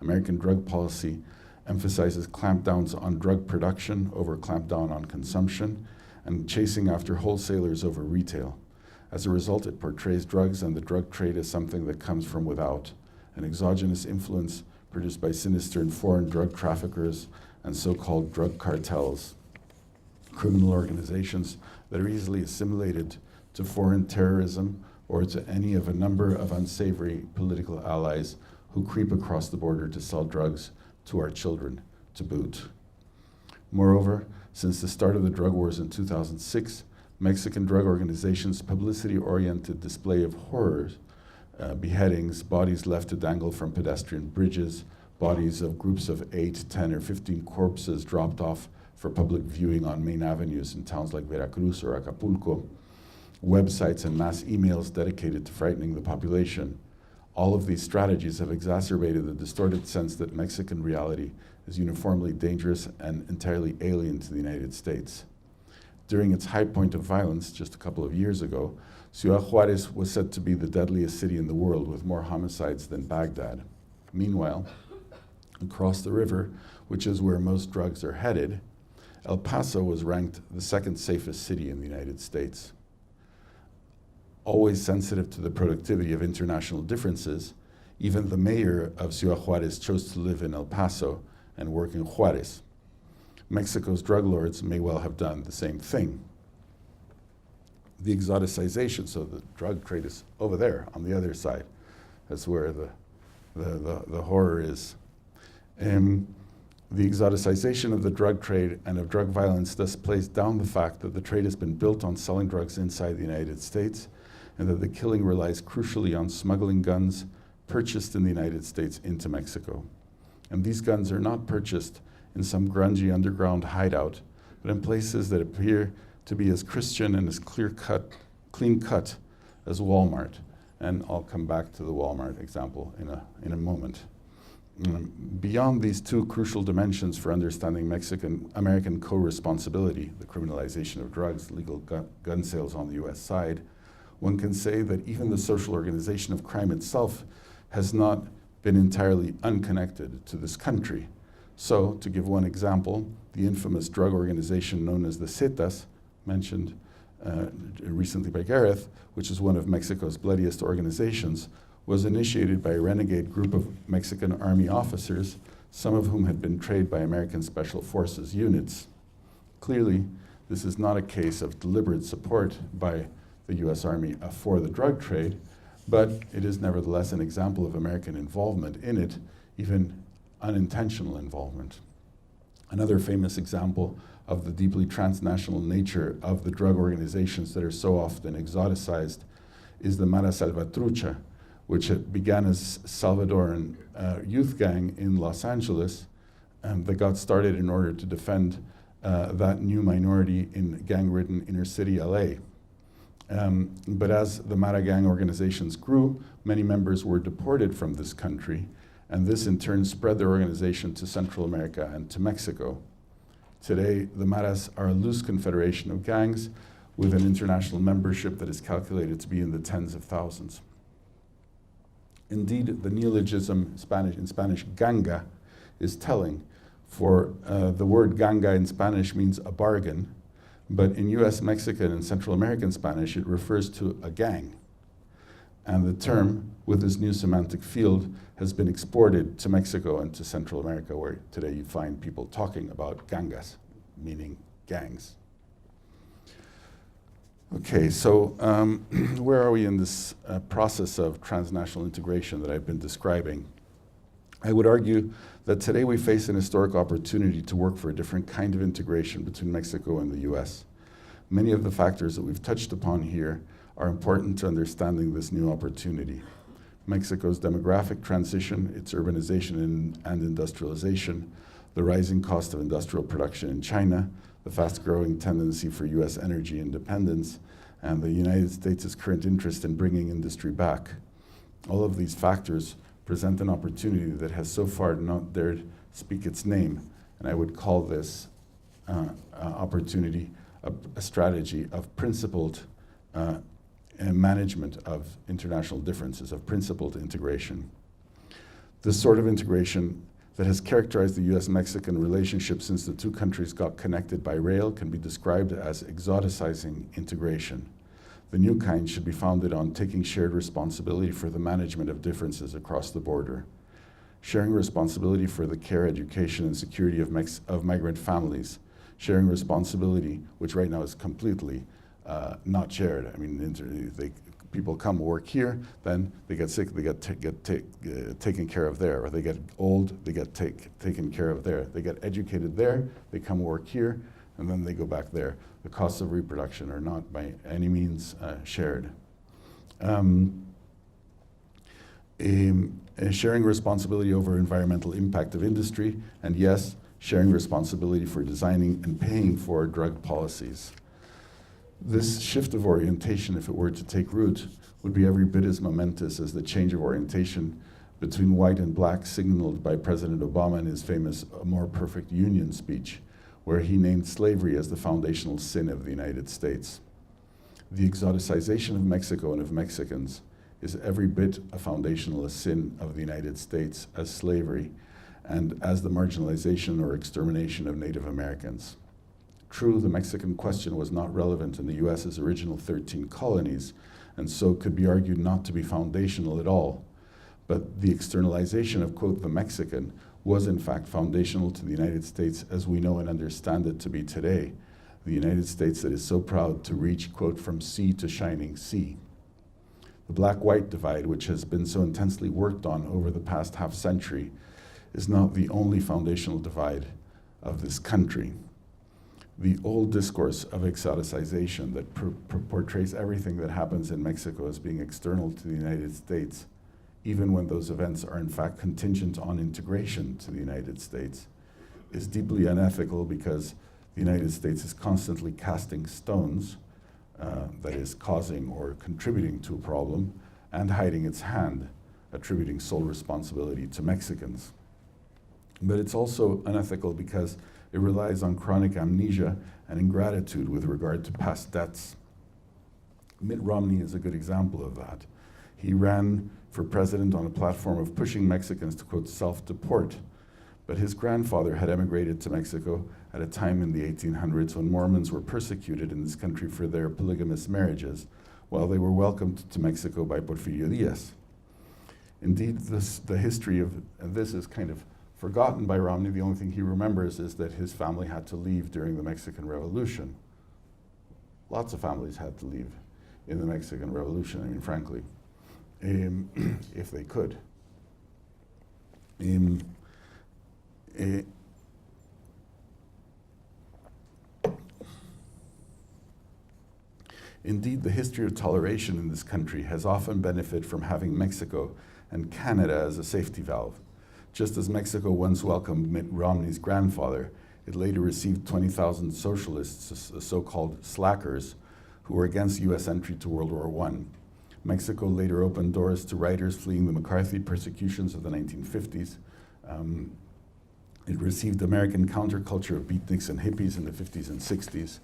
American drug policy emphasizes clampdowns on drug production over clampdown on consumption, and chasing after wholesalers over retail. As a result, it portrays drugs and the drug trade as something that comes from without, an exogenous influence produced by sinister and foreign drug traffickers and so-called drug cartels, criminal organizations that are easily assimilated to foreign terrorism or to any of a number of unsavory political allies who creep across the border to sell drugs to our children to boot. Moreover, since the start of the drug wars in 2006, Mexican drug organizations' publicity-oriented display of horrors, beheadings, bodies left to dangle from pedestrian bridges, bodies of groups of 8, 10, or 15 corpses dropped off for public viewing on main avenues in towns like Veracruz or Acapulco, websites and mass emails dedicated to frightening the population. All of these strategies have exacerbated the distorted sense that Mexican reality is uniformly dangerous and entirely alien to the United States. During its high point of violence, just a couple of years ago, Ciudad Juarez was said to be the deadliest city in the world with more homicides than Baghdad. Meanwhile, across the river, which is where most drugs are headed, El Paso was ranked the second safest city in the United States. Always sensitive to the productivity of international differences, even the mayor of Ciudad Juarez chose to live in El Paso and work in Juarez. Mexico's drug lords may well have done the same thing. The exoticization, so the drug trade is over there on the other side. That's where the horror is. The exoticization of the drug trade and of drug violence thus plays down the fact that the trade has been built on selling drugs inside the United States, and that the killing relies crucially on smuggling guns purchased in the United States into Mexico. And these guns are not purchased in some grungy underground hideout, but in places that appear to be as Christian and as clean cut as Walmart. And I'll come back to the Walmart example in a moment. Beyond these two crucial dimensions for understanding American co-responsibility, the criminalization of drugs, legal gun sales on the US side, one can say that even the social organization of crime itself has not been entirely unconnected to this country. So, to give one example, the infamous drug organization known as the Zetas, mentioned recently by Gareth, which is one of Mexico's bloodiest organizations, was initiated by a renegade group of Mexican army officers, some of whom had been trained by American Special Forces units. Clearly, this is not a case of deliberate support by the US Army for the drug trade, but it is nevertheless an example of American involvement in it, even unintentional involvement. Another famous example of the deeply transnational nature of the drug organizations that are so often exoticized is the Mara Salvatrucha, which began as Salvadoran youth gang in Los Angeles that got started in order to defend that new minority in gang-ridden inner city LA. But as the Mara gang organizations grew, many members were deported from this country, and this in turn spread their organization to Central America and to Mexico. Today, the Maras are a loose confederation of gangs with an international membership that is calculated to be in the tens of thousands. Indeed, the neologism in Spanish, ganga, is telling, for the word ganga in Spanish means a bargain, but in US, Mexican, and Central American Spanish, it refers to a gang. And the term, with this new semantic field, has been exported to Mexico and to Central America, where today you find people talking about gangas, meaning gangs. Okay, so where are we in this process of transnational integration that I've been describing? I would argue that today we face an historic opportunity to work for a different kind of integration between Mexico and the US. Many of the factors that we've touched upon here are important to understanding this new opportunity. Mexico's demographic transition, its urbanization and industrialization, the rising cost of industrial production in China, the fast-growing tendency for US energy independence, and the United States' current interest in bringing industry back. All of these factors present an opportunity that has so far not dared speak its name, and I would call this opportunity a strategy of principled management of international differences, of principled integration. This sort of integration that has characterized the US-Mexican relationship since the two countries got connected by rail can be described as exoticizing integration. The new kind should be founded on taking shared responsibility for the management of differences across the border, sharing responsibility for the care, education, and security of migrant families, sharing responsibility, which right now is completely not shared. I mean, people come work here, then they get sick, they get taken care of there, or they get old, they get taken care of there. They get educated there, they come work here, and then they go back there. The costs of reproduction are not by any means shared. Sharing responsibility over environmental impact of industry, and yes, sharing responsibility for designing and paying for drug policies. This shift of orientation, if it were to take root, would be every bit as momentous as the change of orientation between white and black signaled by President Obama in his famous A More Perfect Union speech, where he named slavery as the foundational sin of the United States. The exoticization of Mexico and of Mexicans is every bit a foundational sin of the United States as slavery and as the marginalization or extermination of Native Americans. True, the Mexican question was not relevant in the US's original 13 colonies, and so could be argued not to be foundational at all. But the externalization of, quote, the Mexican was in fact foundational to the United States as we know and understand it to be today, the United States that is so proud to reach, quote, from sea to shining sea. The black-white divide, which has been so intensely worked on over the past half century, is not the only foundational divide of this country. The old discourse of exoticization that portrays everything that happens in Mexico as being external to the United States, even when those events are in fact contingent on integration to the United States, is deeply unethical because the United States is constantly casting stones, that is causing or contributing to a problem, and hiding its hand, attributing sole responsibility to Mexicans. But it's also unethical because it relies on chronic amnesia and ingratitude with regard to past debts. Mitt Romney is a good example of that. He ran for president on a platform of pushing Mexicans to, quote, self-deport. But his grandfather had emigrated to Mexico at a time in the 1800s when Mormons were persecuted in this country for their polygamous marriages, while they were welcomed to Mexico by Porfirio Diaz. Indeed, the history of this is kind of forgotten by Romney. The only thing he remembers is that his family had to leave during the Mexican Revolution. Lots of families had to leave in the Mexican Revolution, I mean, frankly, if they could. Indeed, the history of toleration in this country has often benefited from having Mexico and Canada as a safety valve. Just as Mexico once welcomed Mitt Romney's grandfather, it later received 20,000 socialists, so-called slackers, who were against US entry to World War I. Mexico later opened doors to writers fleeing the McCarthy persecutions of the 1950s. It received American counterculture of beatniks and hippies in the 50s and 60s,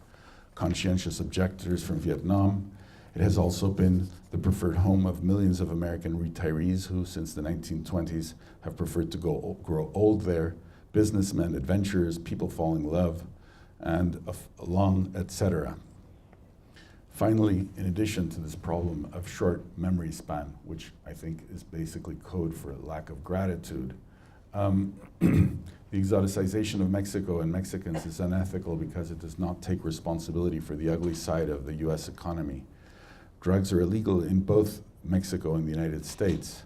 conscientious objectors from Vietnam. It has also been the preferred home of millions of American retirees who, since the 1920s, have preferred to grow old there, businessmen, adventurers, people falling in love, and long, etc. Finally, in addition to this problem of short memory span, which I think is basically code for lack of gratitude, the exoticization of Mexico and Mexicans is unethical because it does not take responsibility for the ugly side of the US economy. Drugs are illegal in both Mexico and the United States.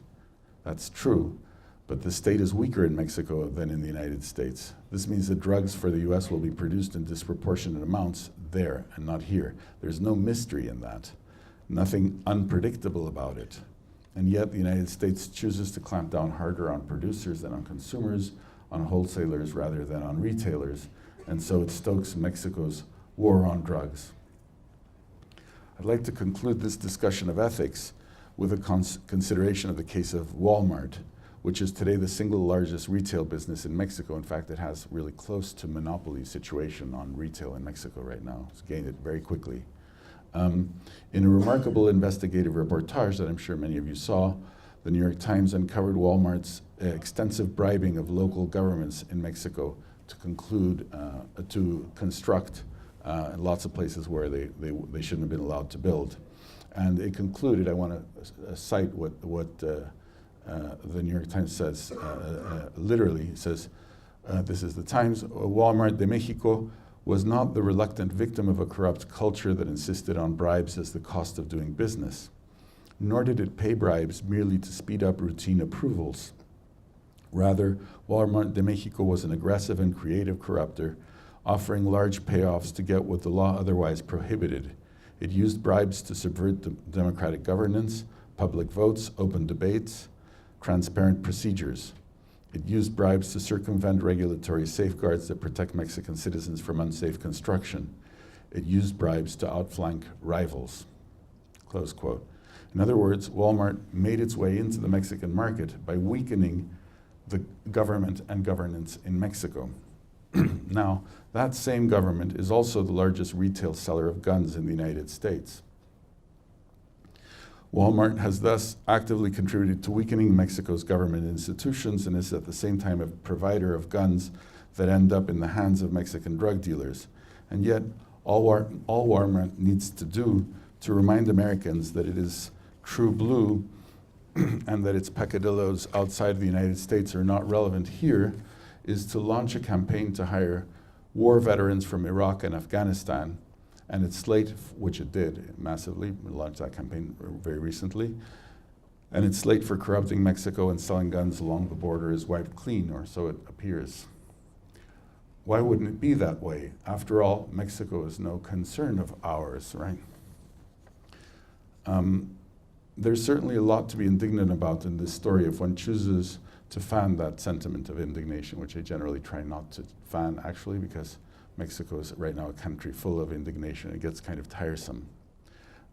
That's true, but the state is weaker in Mexico than in the United States. This means that drugs for the US will be produced in disproportionate amounts there and not here. There's no mystery in that, nothing unpredictable about it. And yet the United States chooses to clamp down harder on producers than on consumers, on wholesalers rather than on retailers, and so it stokes Mexico's war on drugs. I'd like to conclude this discussion of ethics with a consideration of the case of Walmart, which is today the single largest retail business in Mexico. In fact, it has really close to monopoly situation on retail in Mexico right now. It's gained it very quickly. In a remarkable investigative reportage that I'm sure many of you saw, the New York Times uncovered Walmart's extensive bribing of local governments in Mexico to construct lots of places where they shouldn't have been allowed to build. And it concluded, I want to cite what the New York Times says, literally, it says, this is the Times, Walmart de Mexico was not the reluctant victim of a corrupt culture that insisted on bribes as the cost of doing business. nor did it pay bribes merely to speed up routine approvals. Rather, Walmart de Mexico was an aggressive and creative corrupter, offering large payoffs to get what the law otherwise prohibited. It used bribes to subvert democratic governance, public votes, open debates, transparent procedures. It used bribes to circumvent regulatory safeguards that protect Mexican citizens from unsafe construction. It used bribes to outflank rivals, close quote. In other words, Walmart made its way into the Mexican market by weakening the government and governance in Mexico. Now, that same government is also the largest retail seller of guns in the United States. Walmart has thus actively contributed to weakening Mexico's government institutions and is at the same time a provider of guns that end up in the hands of Mexican drug dealers. And yet, all Walmart needs to do to remind Americans that it is true blue and that its peccadillos outside the United States are not relevant here is to launch a campaign to hire war veterans from Iraq and Afghanistan, and its slate, which it did massively, launched that campaign very recently, and its slate for corrupting Mexico and selling guns along the border is wiped clean, or so it appears. Why wouldn't it be that way? After all, Mexico is no concern of ours, right? There's certainly a lot to be indignant about in this story if one chooses to fan that sentiment of indignation, which I generally try not to fan, actually, because Mexico is right now a country full of indignation. It gets kind of tiresome.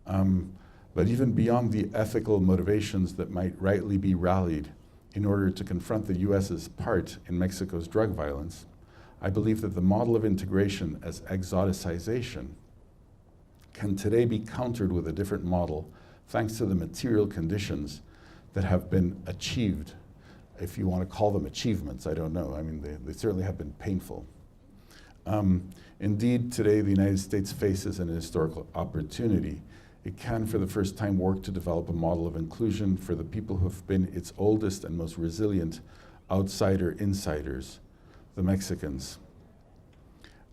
But even beyond the ethical motivations that might rightly be rallied in order to confront the US's part in Mexico's drug violence, I believe that the model of integration as exoticization can today be countered with a different model thanks to the material conditions that have been achieved. If you want to call them achievements, I don't know. I mean, they certainly have been painful. Indeed, today the United States faces an historical opportunity. It can, for the first time, work to develop a model of inclusion for the people who have been its oldest and most resilient insiders, the Mexicans.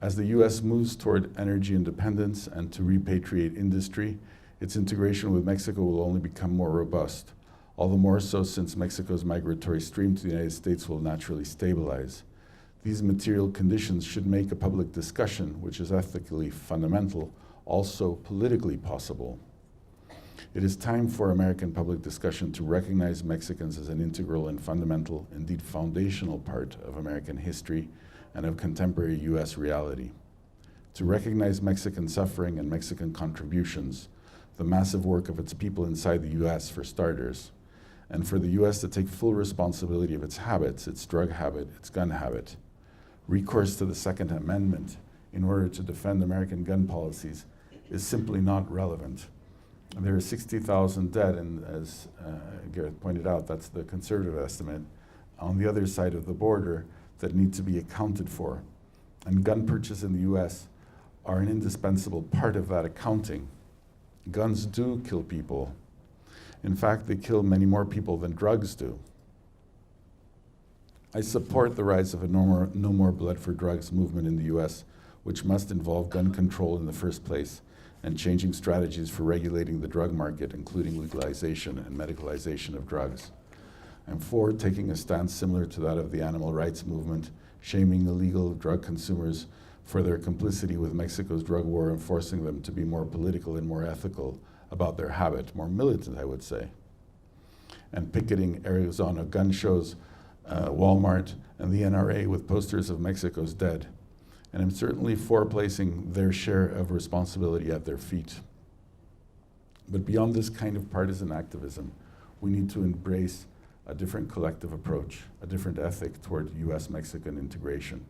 As the US moves toward energy independence and to repatriate industry, its integration with Mexico will only become more robust, all the more so since Mexico's migratory stream to the United States will naturally stabilize. These material conditions should make a public discussion, which is ethically fundamental, also politically possible. It is time for American public discussion to recognize Mexicans as an integral and fundamental, indeed foundational part of American history and of contemporary US reality. To recognize Mexican suffering and Mexican contributions, the massive work of its people inside the US for starters, and for the US to take full responsibility of its habits, its drug habit, its gun habit. Recourse to the Second Amendment in order to defend American gun policies is simply not relevant. There are 60,000 dead, and as Gareth pointed out, that's the conservative estimate, on the other side of the border that need to be accounted for. And gun purchase in the US are an indispensable part of that accounting. Guns do kill people. In fact, they kill many more people than drugs do. I support the rise of a no more blood for drugs movement in the US, which must involve gun control in the first place and changing strategies for regulating the drug market, including legalization and medicalization of drugs. I'm for taking a stance similar to that of the animal rights movement, shaming illegal drug consumers for their complicity with Mexico's drug war and forcing them to be more political and more ethical about their habit, more militant, I would say. And picketing Arizona gun shows, Walmart, and the NRA with posters of Mexico's dead. And I'm certainly for placing their share of responsibility at their feet. But beyond this kind of partisan activism, we need to embrace a different collective approach, a different ethic toward US-Mexican integration.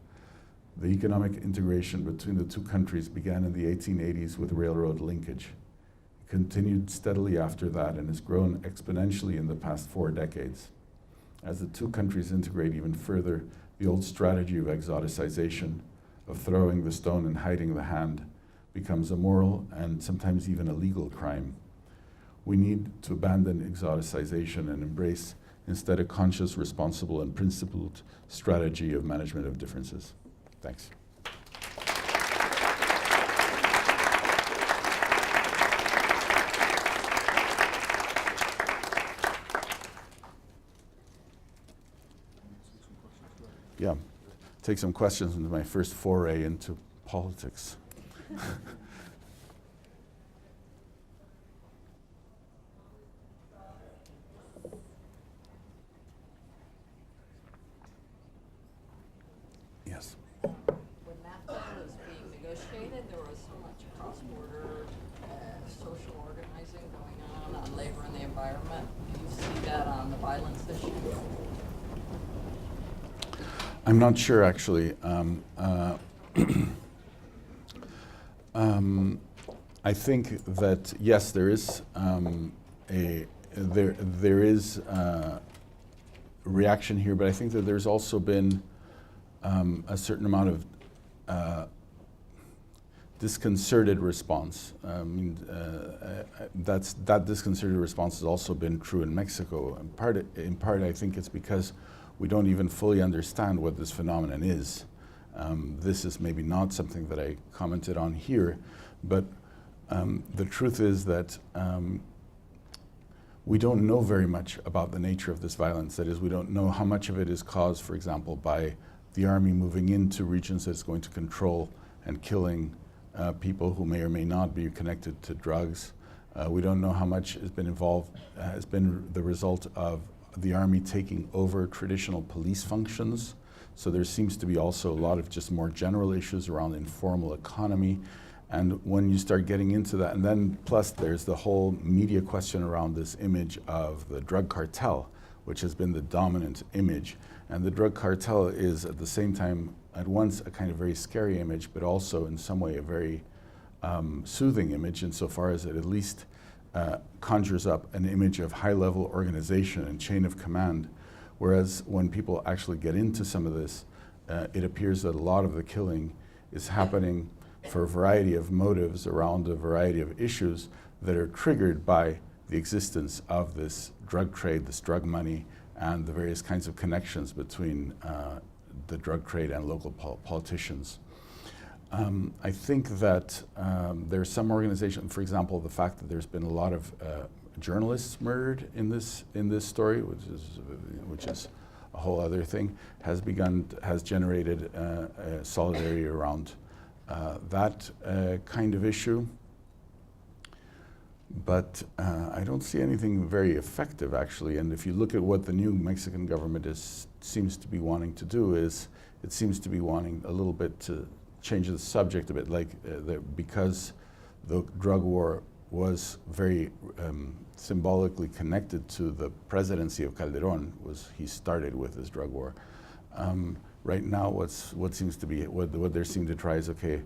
The economic integration between the two countries began in the 1880s with railroad linkage. It continued steadily after that and has grown exponentially in the past 4 decades. As the two countries integrate even further, the old strategy of exoticization, of throwing the stone and hiding the hand, becomes a moral and sometimes even a legal crime. We need to abandon exoticization and embrace instead a conscious, responsible, and principled strategy of management of differences. Thanks. yeah, take some questions into my first foray into politics. Yes. When NAFTA was being negotiated, there was so much cross-border social organizing going on labor and the environment. Do you see that on the violence issue? I'm not sure, actually. I think that yes, there is there is reaction here, but I think that there's also been a certain amount of disconcerted response. That disconcerted response has also been true in Mexico. In part, I think it's because we don't even fully understand what this phenomenon is. This is maybe not something that I commented on here, but the truth is that we don't know very much about the nature of this violence. That is, we don't know how much of it is caused, for example, by the army moving into regions that it's going to control and killing people who may or may not be connected to drugs. We don't know how much has been the result of the army taking over traditional police functions. So there seems to be also a lot of just more general issues around informal economy. And when you start getting into that, and then plus there's the whole media question around this image of the drug cartel, which has been the dominant image. And the drug cartel is at the same time, at once, a kind of very scary image, but also in some way a very soothing image, insofar as it at least conjures up an image of high-level organization and chain of command. Whereas when people actually get into some of this, it appears that a lot of the killing is happening for a variety of motives around a variety of issues that are triggered by the existence of this drug trade, this drug money, and the various kinds of connections between the drug trade and local politicians. I think that there's some organization, for example, the fact that there's been a lot of journalists murdered in this story, which is a whole other thing, has generated solidarity around that kind of issue. But I don't see anything very effective, actually. And if you look at what the new Mexican government seems to be wanting to do, is it seems to be wanting a little bit to change the subject a bit, like because the drug war was very symbolically connected to the presidency of Calderón. He started with this drug war. Right now, what they seem to try is, okay,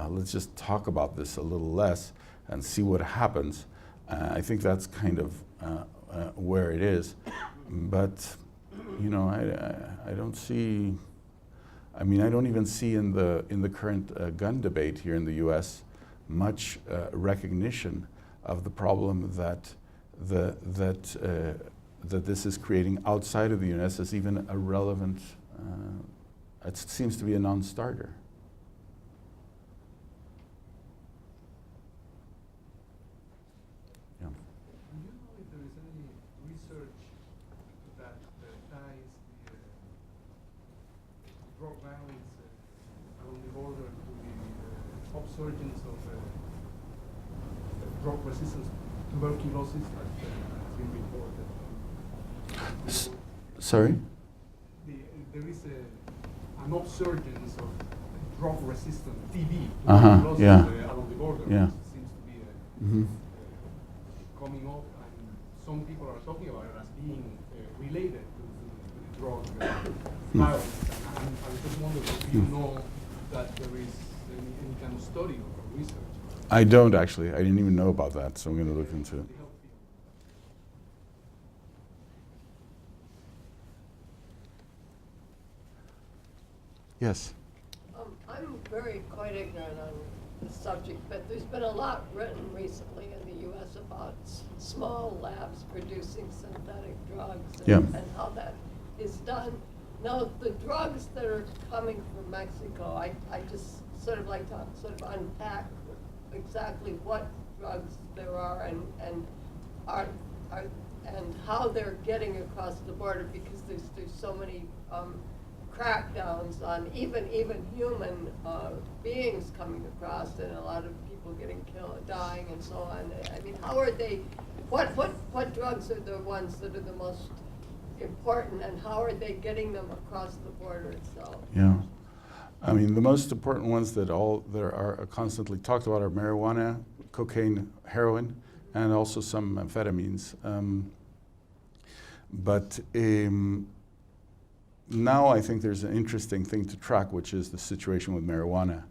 let's just talk about this a little less and see what happens. I think that's kind of where it is. But you know, I don't see. I mean, I don't even see in the current gun debate here in the U.S. much recognition of the problem that this is creating outside of the U.S. as even a relevant. It seems to be a non-starter. Yeah. Do you know if there is any research that ties the drug violence along the border to the upsurgence of drug resistance tuberculosis that has been reported? Sorry? There is an upsurgence of drug-resistant TB Uh-huh, yeah. along the border, Yeah. which seems to be coming up, and some people are talking about it as being related to the drug violence. And I was just wondering if you know that there is any kind of study or research. I don't actually. I didn't even know about that, so I'm going to look into it. Yes. I'm quite ignorant on the subject, but there's been a lot written recently in the U.S. about small labs producing synthetic drugs and how that is done. Now, the drugs that are coming from Mexico, I just sort of like to sort of unpack exactly what drugs there are and how they're getting across the border, because there's so many crackdowns on even human beings coming across, and a lot of people getting killed, dying, and so on. I mean, how are they? What drugs are the ones that are the most important, and how are they getting them across the border itself? Yeah. I mean, the most important ones that are constantly talked about are marijuana, cocaine, heroin, and also some amphetamines. But now I think there's an interesting thing to track, which is the situation with marijuana.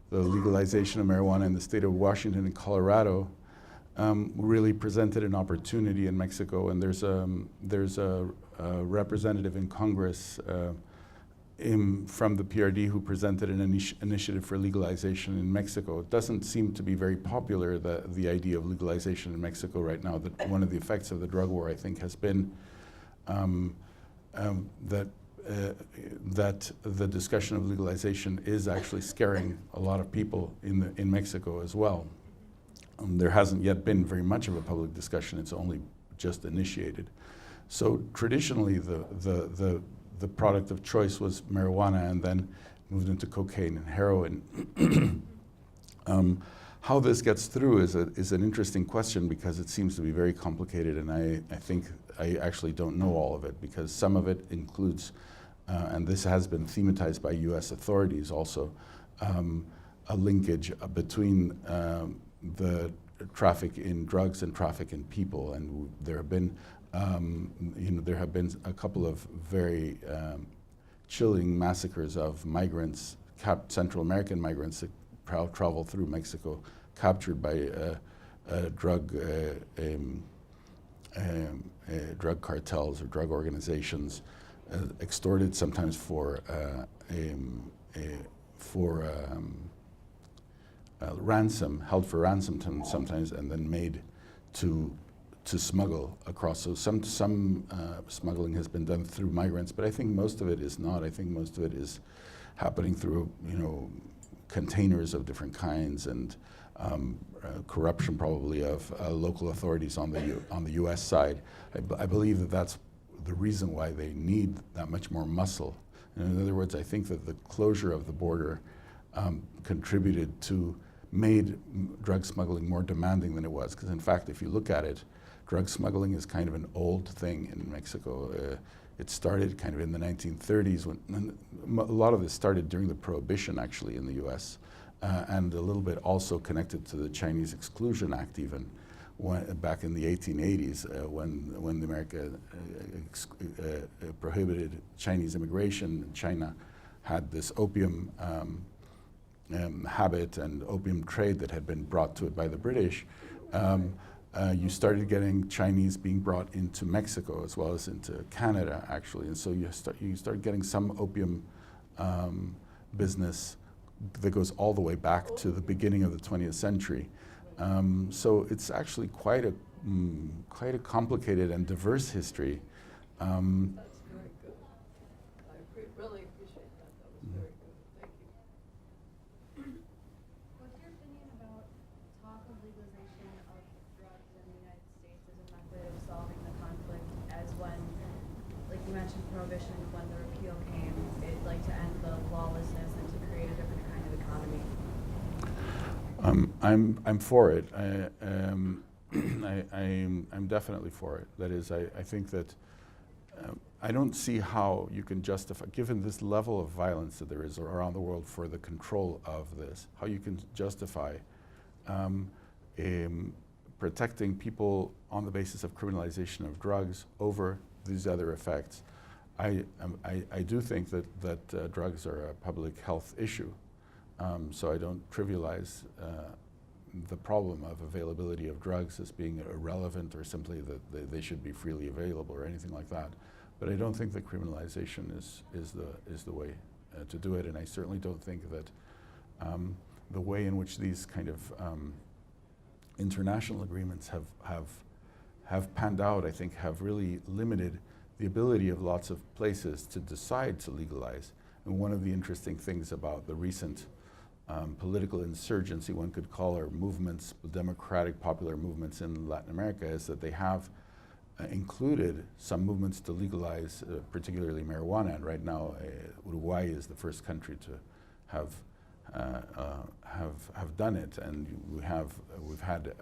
The legalization of marijuana in the state of Washington and Colorado really presented an opportunity in Mexico, and there's a representative in Congress from the PRD who presented an initiative for legalization in Mexico. It doesn't seem to be very popular, the idea of legalization in Mexico right now. That one of the effects of the drug war, I think, has been that the discussion of legalization is actually scaring a lot of people in Mexico as well. There hasn't yet been very much of a public discussion. It's only just initiated. So traditionally, the product of choice was marijuana, and then moved into cocaine and heroin. How this gets through is an interesting question, because it seems to be very complicated, and I think I actually don't know all of it, because some of it includes, and this has been thematized by US authorities also, a linkage between the traffic in drugs and traffic in people. And there have been a couple of very chilling massacres of migrants, Central American migrants that travel through Mexico, captured by drug cartels or drug organizations, extorted sometimes for ransom, held for ransom sometimes, and then made to smuggle across. So some smuggling has been done through migrants, but I think most of it is not. I think most of it is happening through, containers of different kinds, and corruption probably of local authorities on the U.S. side. I believe that that's the reason why they need that much more muscle. And in other words, I think that the closure of the border contributed to made drug smuggling more demanding than it was. Because in fact, if you look at it, drug smuggling is kind of an old thing in Mexico. It started kind of in the 1930s, when a lot of this started during the Prohibition, actually, in the U.S., and a little bit also connected to the Chinese Exclusion Act, even back in the 1880s, when America prohibited Chinese immigration. China had this opium habit and opium trade that had been brought to it by the British. You started getting Chinese being brought into Mexico as well as into Canada, actually, and so you start getting some opium business that goes all the way back to the beginning of the 20th century. So it's actually quite a complicated and diverse history. That's very good. I really appreciate that. That was very good. Thank you. What's your opinion about talk of legalization of drugs in the United States as a method of solving the conflict, as when, like you mentioned, Prohibition, when the repeal came, it'd like to end the lawlessness and to create a different kind of economy? I'm for it. I'm definitely for it. That is, I think that I don't see how you can justify, given this level of violence that there is around the world for the control of this, how you can justify protecting people on the basis of criminalization of drugs over these other effects. I do think that drugs are a public health issue. So I don't trivialize the problem of availability of drugs as being irrelevant, or simply that they should be freely available or anything like that. But I don't think that criminalization is the way to do it, and I certainly don't think that the way in which these kind of international agreements have panned out, I think, have really limited the ability of lots of places to decide to legalize. And one of the interesting things about the recent political insurgency, one could call, or movements, democratic popular movements in Latin America, is that they have included some movements to legalize, particularly marijuana. And right now, Uruguay is the first country to have done it, and we've had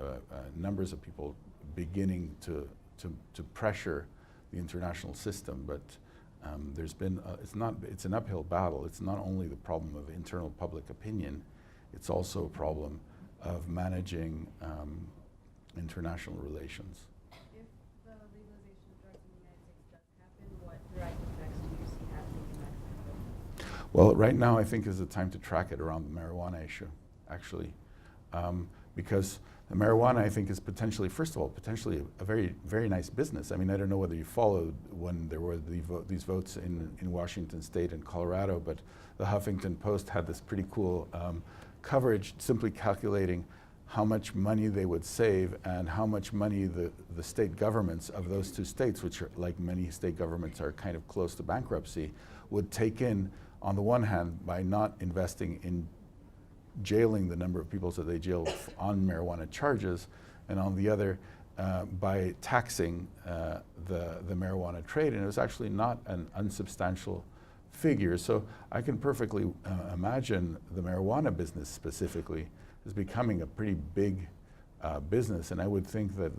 numbers of people beginning to pressure the international system, but there's been it's an uphill battle. It's not only the problem of internal public opinion, it's also a problem of managing international relations. If the legalization of drugs in the United States does happen, what direct effects do you see happening in Mexico? Well, right now I think is the time to track it around the marijuana issue, actually, because the marijuana I think is potentially, first of all, potentially a very, very nice business. I mean, I don't know whether you followed when there were these votes in Washington State and Colorado, but the Huffington Post had this pretty cool coverage simply calculating how much money they would save and how much money the state governments of those two states, which are, like many state governments, are kind of close to bankruptcy, would take in, on the one hand, by not investing in jailing the number of people that they jail on marijuana charges, and on the other, by taxing the marijuana trade. And it was actually not an unsubstantial figure. So I can perfectly imagine the marijuana business specifically is becoming a pretty big business, and I would think that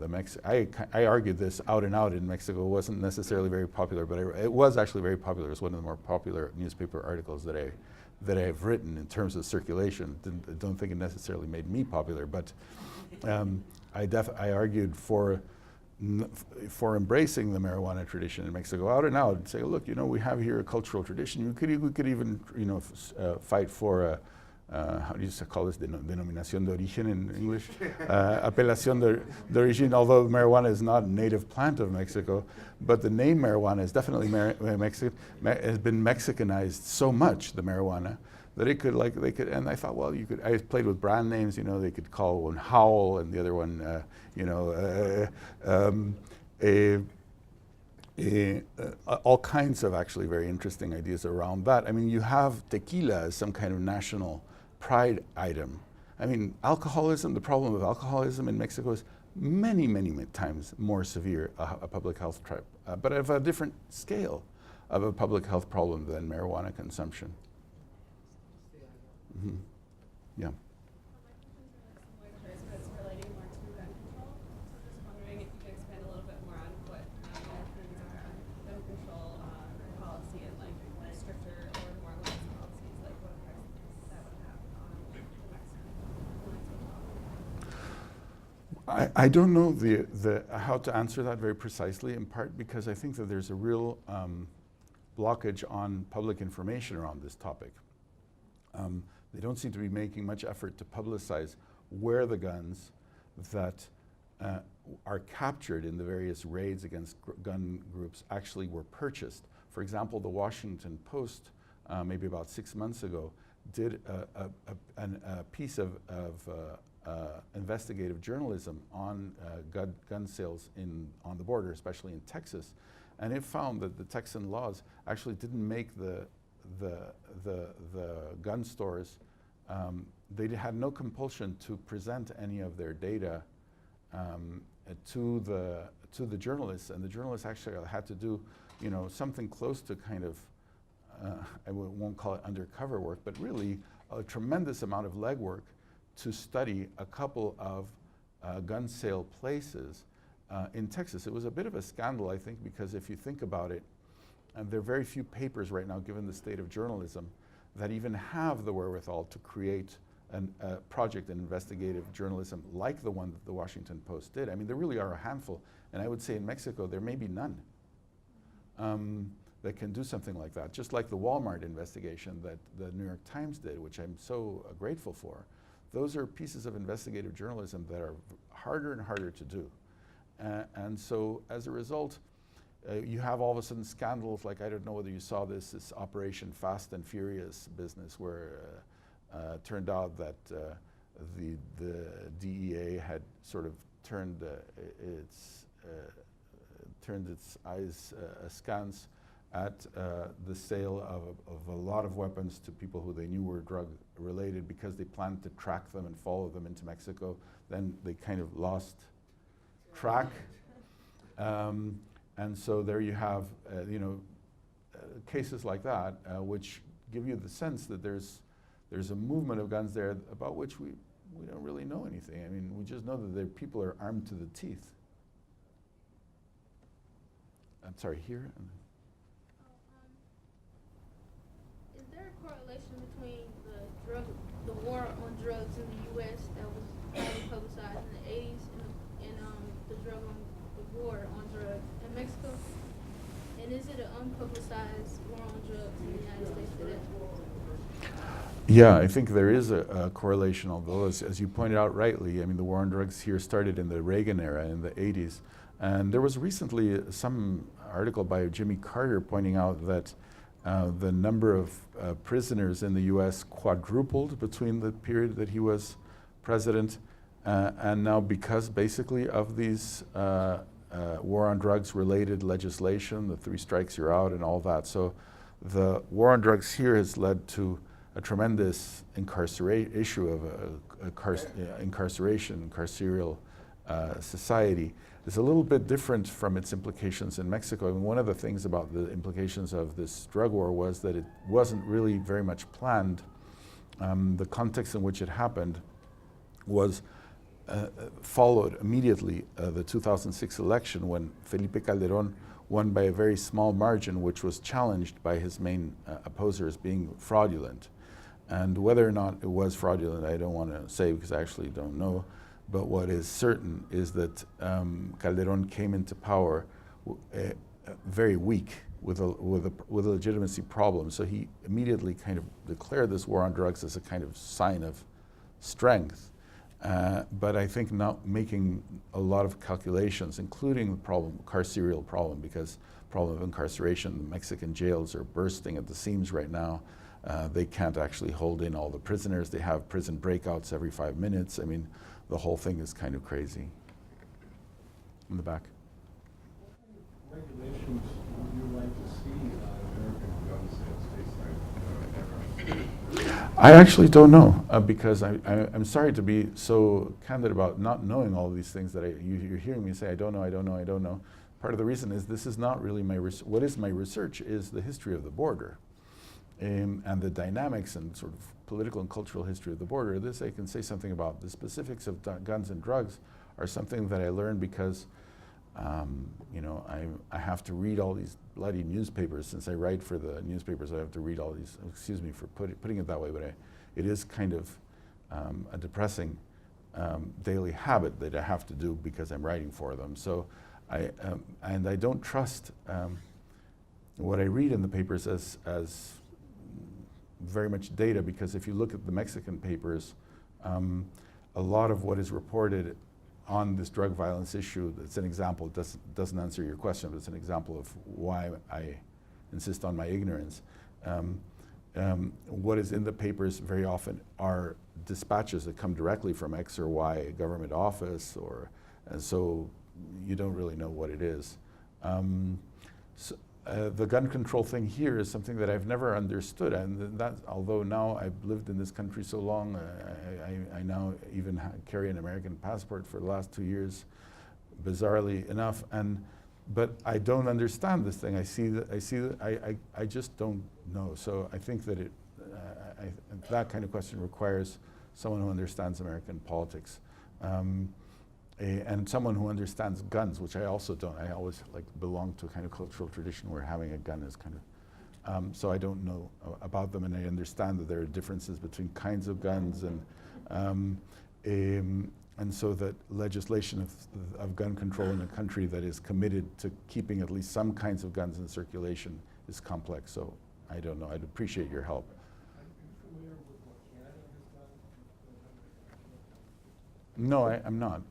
I argued this out and out in Mexico. It wasn't necessarily very popular, but it was actually very popular. It was one of the more popular newspaper articles that I have written in terms of circulation. I don't think it necessarily made me popular, but I argued for embracing the marijuana tradition in Mexico out and out, and say, look, we have here a cultural tradition. We could even fight for how do you call this, denominación de origen in English? Apelación de origen, although marijuana is not a native plant of Mexico, but the name marijuana is definitely has been Mexicanized so much, the marijuana, that they could, and I thought, well, I played with brand names, they could call one Howl and the other one, all kinds of actually very interesting ideas around that. I mean, you have tequila as some kind of national pride item. I mean, the problem of alcoholism in Mexico is many, many times more severe a public health but of a different scale of a public health problem than marijuana consumption. Mm-hmm. Yeah. It's relating more to gun control. So just wondering if you could expand a little bit more on what gun control policy and stricter or more lax policies, what effects that would have on the Mexican. I don't know how to answer that very precisely, in part because I think that there's a real blockage on public information around this topic. They don't seem to be making much effort to publicize where the guns that are captured in the various raids against gun groups actually were purchased. For example, the Washington Post, maybe about 6 months ago, did a piece of investigative journalism on gun sales on the border, especially in Texas, and it found that the Texan laws actually didn't make the gun stores, they had no compulsion to present any of their data to the journalists, and the journalists actually had to do something close to kind of I won't call it undercover work, but really a tremendous amount of legwork to study a couple of gun sale places in Texas. It was a bit of a scandal, I think, because if you think about it, and there are very few papers right now, given the state of journalism, that even have the wherewithal to create a project in investigative journalism like the one that the Washington Post did. I mean, there really are a handful, and I would say in Mexico there may be none that can do something like that, just like the Walmart investigation that the New York Times did, which I'm so grateful for. Those are pieces of investigative journalism that are harder and harder to do. And so as a result, you have all of a sudden scandals like, I don't know whether you saw this Operation Fast and Furious business where it turned out that the DEA had sort of turned its eyes askance at the sale of a lot of weapons to people who they knew were drug related because they planned to track them and follow them into Mexico. Then they kind of lost track. And so there you have, cases like that, which give you the sense that there's a movement of guns there about which we don't really know anything. I mean, we just know that people are armed to the teeth. I'm sorry, here? Is there a correlation between the war on drugs in the U.S. that was highly publicized in the 80s and the war on drugs in Mexico? And is it an unpublicized war on drugs in the United States today? Yeah, I think there is a correlation, although as you pointed out rightly, I mean, the war on drugs here started in the Reagan era in the 80s. And there was recently some article by Jimmy Carter pointing out that the number of prisoners in the U.S. quadrupled between the period that he was president and now because basically of these war on drugs related legislation, the 3 strikes you're out and all that. So the war on drugs here has led to a tremendous issue of incarceration, carceral society. It's a little bit different from its implications in Mexico. I mean, one of the things about the implications of this drug war was that it wasn't really very much planned. The context in which it happened was followed immediately the 2006 election when Felipe Calderón won by a very small margin, which was challenged by his main opposers being fraudulent. And whether or not it was fraudulent, I don't want to say because I actually don't know. But what is certain is that Calderón came into power very weak with a legitimacy problem. So he immediately kind of declared this war on drugs as a kind of sign of strength. But I think not making a lot of calculations, including the carceral problem, because problem of incarceration, the Mexican jails are bursting at the seams right now. They can't actually hold in all the prisoners. They have prison breakouts every 5 minutes. I mean, the whole thing is kind of crazy. In the back. What kind of regulations would you like to see American gun sales stateside? I actually don't know because I'm sorry to be so candid about not knowing all these things that you're hearing me say, I don't know. Part of the reason is this is not really my research. What is my research is the history of the border and the dynamics and sort of political and cultural history of the border. This I can say something about. The specifics of guns and drugs are something that I learned because I have to read all these bloody newspapers. Since I write for the newspapers, I have to read all these, excuse me for putting it that way, but it is kind of a depressing daily habit that I have to do because I'm writing for them. So I don't trust what I read in the papers as very much data, because if you look at the Mexican papers, a lot of what is reported on this drug violence issue, it's an example, it doesn't answer your question, but it's an example of why I insist on my ignorance. What is in the papers very often are dispatches that come directly from X or Y government office, and so you don't really know what it is. The gun control thing here is something that I've never understood, and that although now I've lived in this country so long, I now even carry an American passport for the last 2 years, bizarrely enough, but I don't understand this thing. I just don't know. So I think that that kind of question requires someone who understands American politics. And someone who understands guns, which I also don't. I always belong to a kind of cultural tradition where having a gun is kind of, so I don't know about them, and I understand that there are differences between kinds of guns, and so that legislation of gun control in a country that is committed to keeping at least some kinds of guns in circulation is complex. So I don't know. I'd appreciate your help. Are you familiar with what Canada has done? No, I'm not.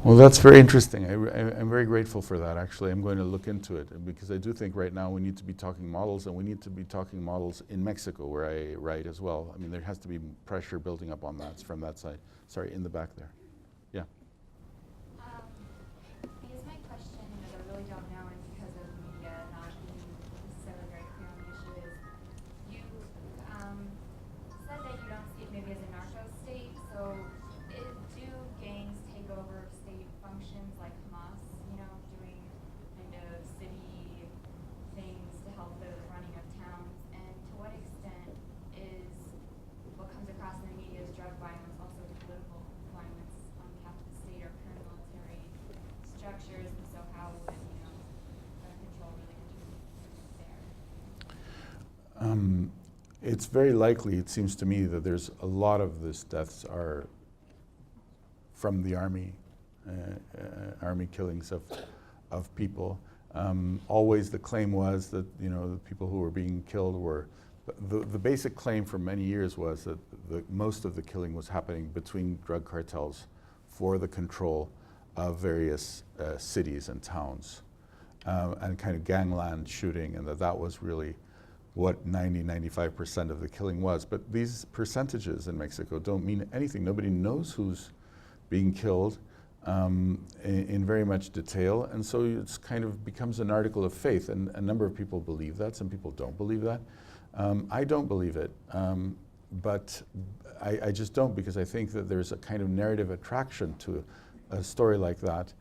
Well, that's very interesting. I'm very grateful for that, actually. I'm going to look into it because I do think right now we need to be talking models, and we need to be talking models in Mexico, where I write as well. I mean, there has to be pressure building up on that from that side. Sorry, in the back there. Yeah. Because my question is, I really don't know, and because of the media not being necessarily very clear on the issue, is you said that you don't see it maybe as a narco state, so do gangs take over state functions like Hamas, you know, doing kind of city things to help the running of towns? And to what extent is what comes across in the media as drug violence also political violence on behalf of the state or current military structures? And so how would, you know, gun control really intervene there? It's very likely, it seems to me, that there's a lot of these deaths are from the army, army killings of people. Always the claim was that, you know, the people who were being killed were, the basic claim for many years was that most of the killing was happening between drug cartels for the control of various cities and towns, and kind of gangland shooting, and that was really what 95% of the killing was. But these percentages in Mexico don't mean anything. Nobody knows who's being killed in very much detail, and so it's kind of becomes an article of faith, and a number of people believe that, some people don't believe that. I don't believe it, but I just don't, because I think that there's a kind of narrative attraction to a story like that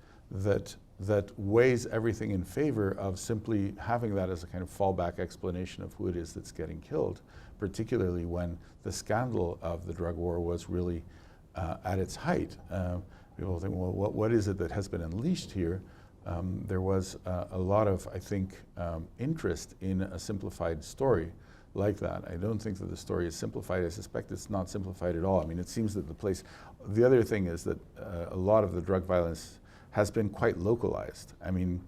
that weighs everything in favor of simply having that as a kind of fallback explanation of who it is that's getting killed, particularly when the scandal of the drug war was really at its height. People think, well, what is it that has been unleashed here? There was a lot of, I think, interest in a simplified story like that. I don't think that the story is simplified. I suspect it's not simplified at all. I mean, it seems that the other thing is that a lot of the drug violence has been quite localized. I mean,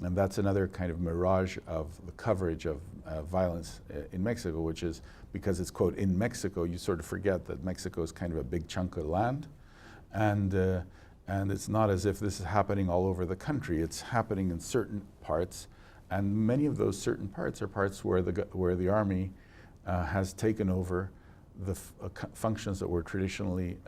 and that's another kind of mirage of the coverage of violence in Mexico, which is because it's, quote, in Mexico, you sort of forget that Mexico is kind of a big chunk of land. And it's not as if this is happening all over the country. It's happening in certain parts, and many of those certain parts are parts where the army has taken over the functions that were traditionally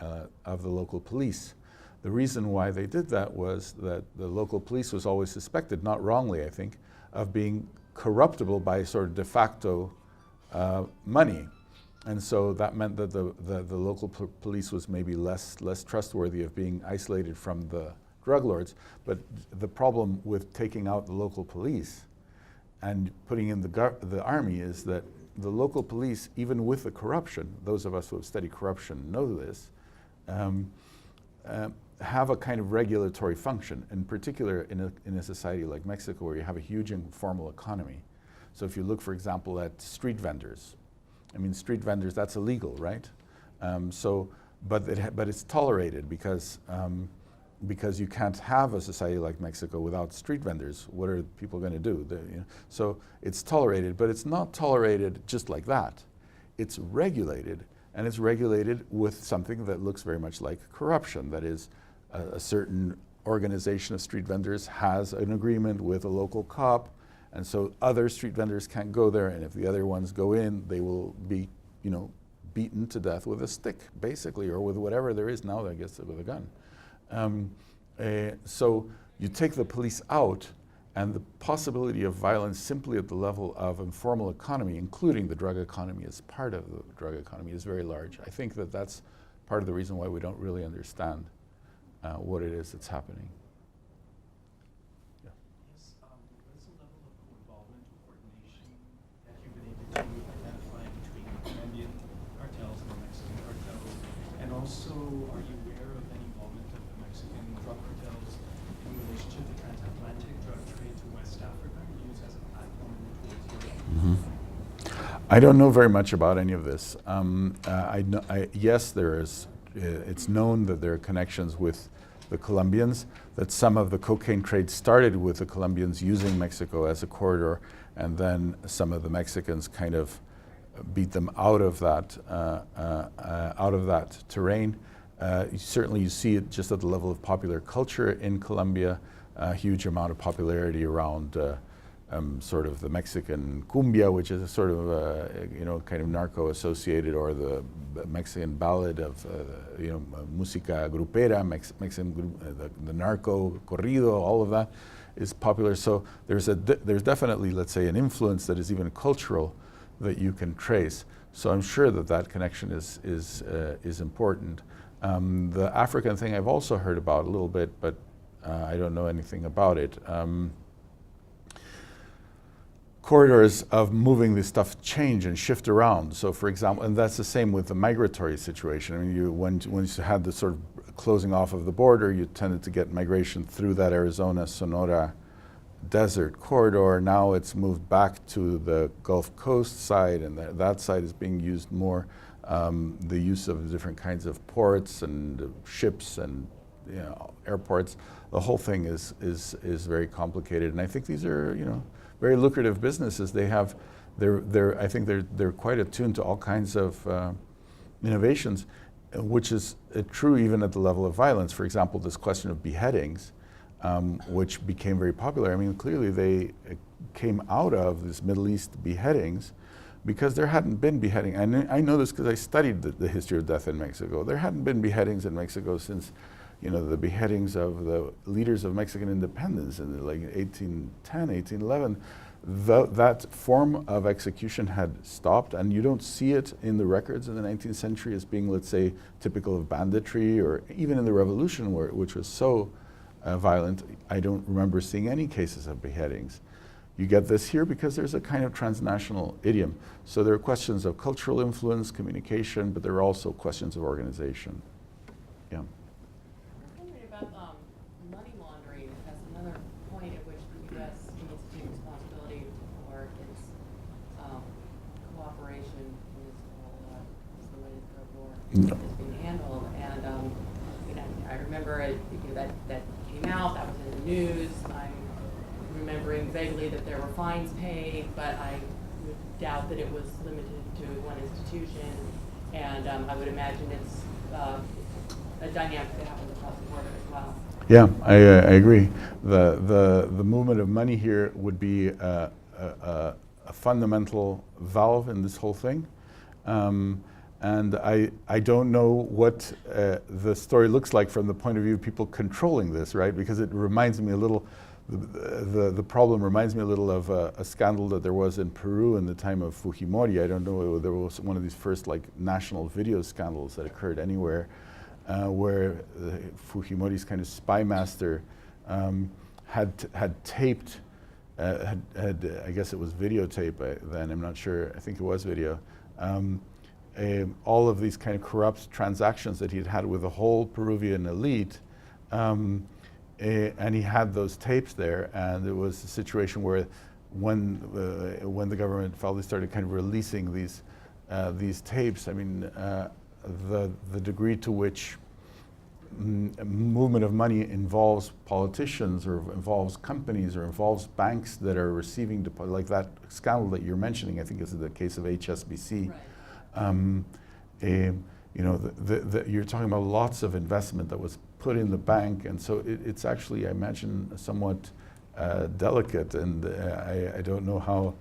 of the local police. The reason why they did that was that the local police was always suspected, not wrongly I think, of being corruptible by sort of de facto money. And so that meant that the local police was maybe less trustworthy of being isolated from the drug lords. But the problem with taking out the local police and putting in the army is that the local police, even with the corruption, those of us who have studied corruption know this, have a kind of regulatory function, in particular in a society like Mexico, where you have a huge informal economy. So if you look, for example, at street vendors, I mean, street vendors, that's illegal, right? But it's tolerated because you can't have a society like Mexico without street vendors. What are people going to do? So it's tolerated, but it's not tolerated just like that. It's regulated, and it's regulated with something that looks very much like corruption. That is, a certain organization of street vendors has an agreement with a local cop, and so other street vendors can't go there, and if the other ones go in, they will be, you know, beaten to death with a stick, basically, or with whatever there is now, I guess, with a gun. So you take the police out, and the possibility of violence simply at the level of informal economy, including the drug economy as part of the drug economy, is very large. I think that that's part of the reason why we don't really understand what it is that's happening. Yeah. Yes, what is the level of co-involvement or coordination that you've been able to identify between the Colombian cartels and the Mexican cartels? And also, are you aware of any involvement of the Mexican drug cartels in relation to the transatlantic drug trade to West Africa, used as a platform towards Europe? I don't know very much about any of this. Yes, there is. It's known that there are connections with the Colombians, that some of the cocaine trade started with the Colombians using Mexico as a corridor, and then some of the Mexicans kind of beat them out of that terrain. Certainly you see it just at the level of popular culture in Colombia, a huge amount of popularity around sort of the Mexican cumbia, which is a sort of, you know, kind of narco-associated, or the Mexican ballad of, you know, música grupera, the narco corrido, all of that is popular. So there's definitely, let's say, an influence that is even cultural that you can trace. So I'm sure that that connection is important. The African thing I've also heard about a little bit, but I don't know anything about it. Corridors of moving this stuff change and shift around. So for example, and that's the same with the migratory situation. I mean, when you had the sort of closing off of the border, you tended to get migration through that Arizona, Sonora desert corridor. Now it's moved back to the Gulf Coast side, and that side is being used more. The use of different kinds of ports and ships and, you know, airports. The whole thing is very complicated, and I think these are, you know, very lucrative businesses. I think they're quite attuned to all kinds of innovations, which is true even at the level of violence. For example, this question of beheadings, which became very popular. I mean, clearly they came out of this Middle East beheadings because there hadn't been beheading. And I know this because I studied the history of death in Mexico. There hadn't been beheadings in Mexico since, you know, the beheadings of the leaders of Mexican independence in like 1810, 1811. That form of execution had stopped, and you don't see it in the records in the 19th century as being, let's say, typical of banditry, or even in the Revolution, which was so violent. I don't remember seeing any cases of beheadings. You get this here because there's a kind of transnational idiom. So there are questions of cultural influence, communication, but there are also questions of organization. Yeah. I was wondering about money laundering as another point at which the U.S. needs to take responsibility for its cooperation in this whole assassination drug war is being handled. And you know, I remember that came out, that was in the news. I'm remembering vaguely that there were fines paid, but I would doubt that it was limited to one institution. And I would imagine it's a dynamic that happens across the border as well. Yeah, I agree. The movement of money here would be a fundamental valve in this whole thing. And I don't know what the story looks like from the point of view of people controlling this, right? Because it reminds me a little, the problem reminds me a little of a scandal that there was in Peru in the time of Fujimori. I don't know, there was one of these first like national video scandals that occurred anywhere, where Fujimori's kind of spy master had taped, I guess it was videotape then, I'm not sure, I think it was video, all of these kind of corrupt transactions that he'd had with the whole Peruvian elite, and he had those tapes there, and it was a situation where when the government finally started kind of releasing these tapes, I mean, the degree to which movement of money involves politicians or involves companies or involves banks that are receiving like that scandal that you're mentioning, I think is the case of HSBC. Right. You know, you're talking about lots of investment that was put in the bank, and so it's actually, I imagine, somewhat delicate, and I don't know how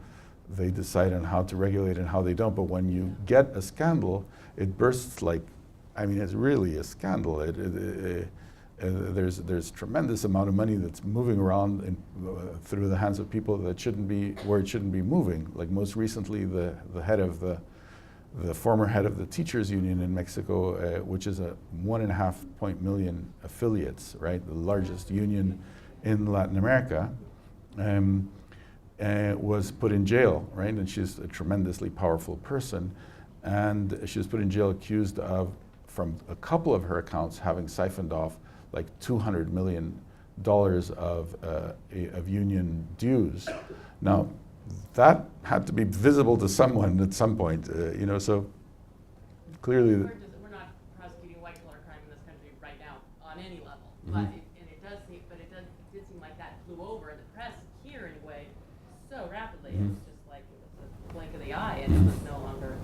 they decide on how to regulate and how they don't, but when you get a scandal, it bursts like, I mean, it's really a scandal. There's tremendous amount of money that's moving around through the hands of people that shouldn't be, where it shouldn't be moving. Like most recently, the head of the former head of the teachers union in Mexico, which is a 1.5 million affiliates, right? The largest union in Latin America, was put in jail, right? And she's a tremendously powerful person. And she was put in jail accused of, from a couple of her accounts, having siphoned off like $200 million of union dues. Now, that had to be visible to someone at some point, you know, so clearly... We're not prosecuting white collar crime in this country right now on any level, but it did seem like that flew over in the press here anyway so rapidly. It was just like it was a blink of the eye, and it was no longer,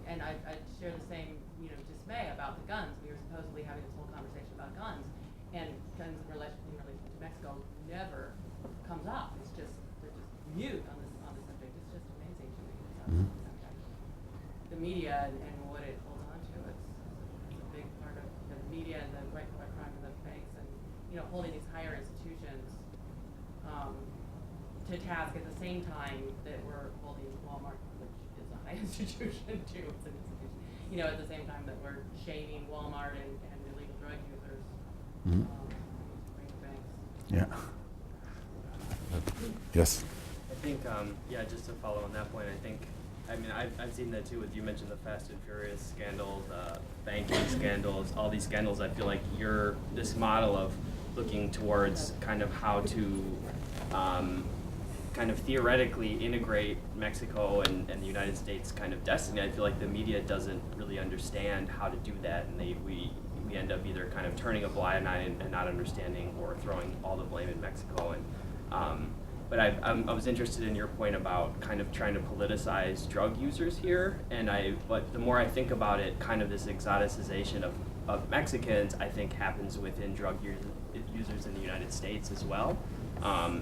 and I share the same, you know, dismay holding these higher institutions to task at the same time that we're holding Walmart, which is a high institution too. It's an institution. You know, at the same time that we're shaming Walmart and illegal drug users. Yeah. Yes. I think, yeah, just to follow on that point, I mean, I've seen that too. With you mentioned the Fast and Furious scandal, the banking scandals, all these scandals. I feel like you're this model of looking towards kind of how to kind of theoretically integrate Mexico and the United States kind of destiny. I feel like the media doesn't really understand how to do that, and we end up either kind of turning a blind eye and not understanding, or throwing all the blame in Mexico. And but I was interested in your point about kind of trying to politicize drug users here, but the more I think about it, kind of this exoticization of Mexicans, I think happens within drug users in the United States as well.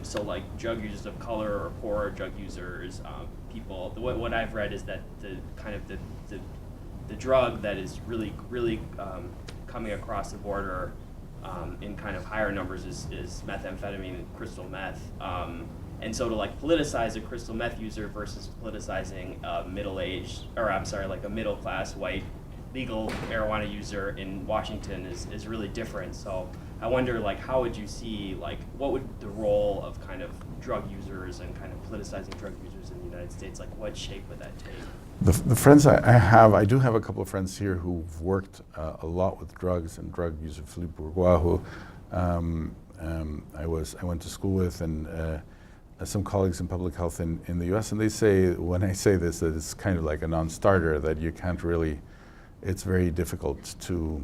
So like drug users of color or poor drug users, people. What I've read is that the drug that is really coming across the border in kind of higher numbers is methamphetamine and crystal meth. And so to like politicize a crystal meth user versus politicizing a middle class white legal marijuana user in Washington is really different. So I wonder, like, how would you see, like, what would the role of kind of drug users and kind of politicizing drug users in the United States, like, what shape would that take? The friends I do have a couple of friends here who've worked a lot with drugs and drug user. Philippe Bourgois, who I went to school with, and some colleagues in public health in the U.S. And they say, when I say this, that it's kind of like a non-starter, that you can't really. It's very difficult to.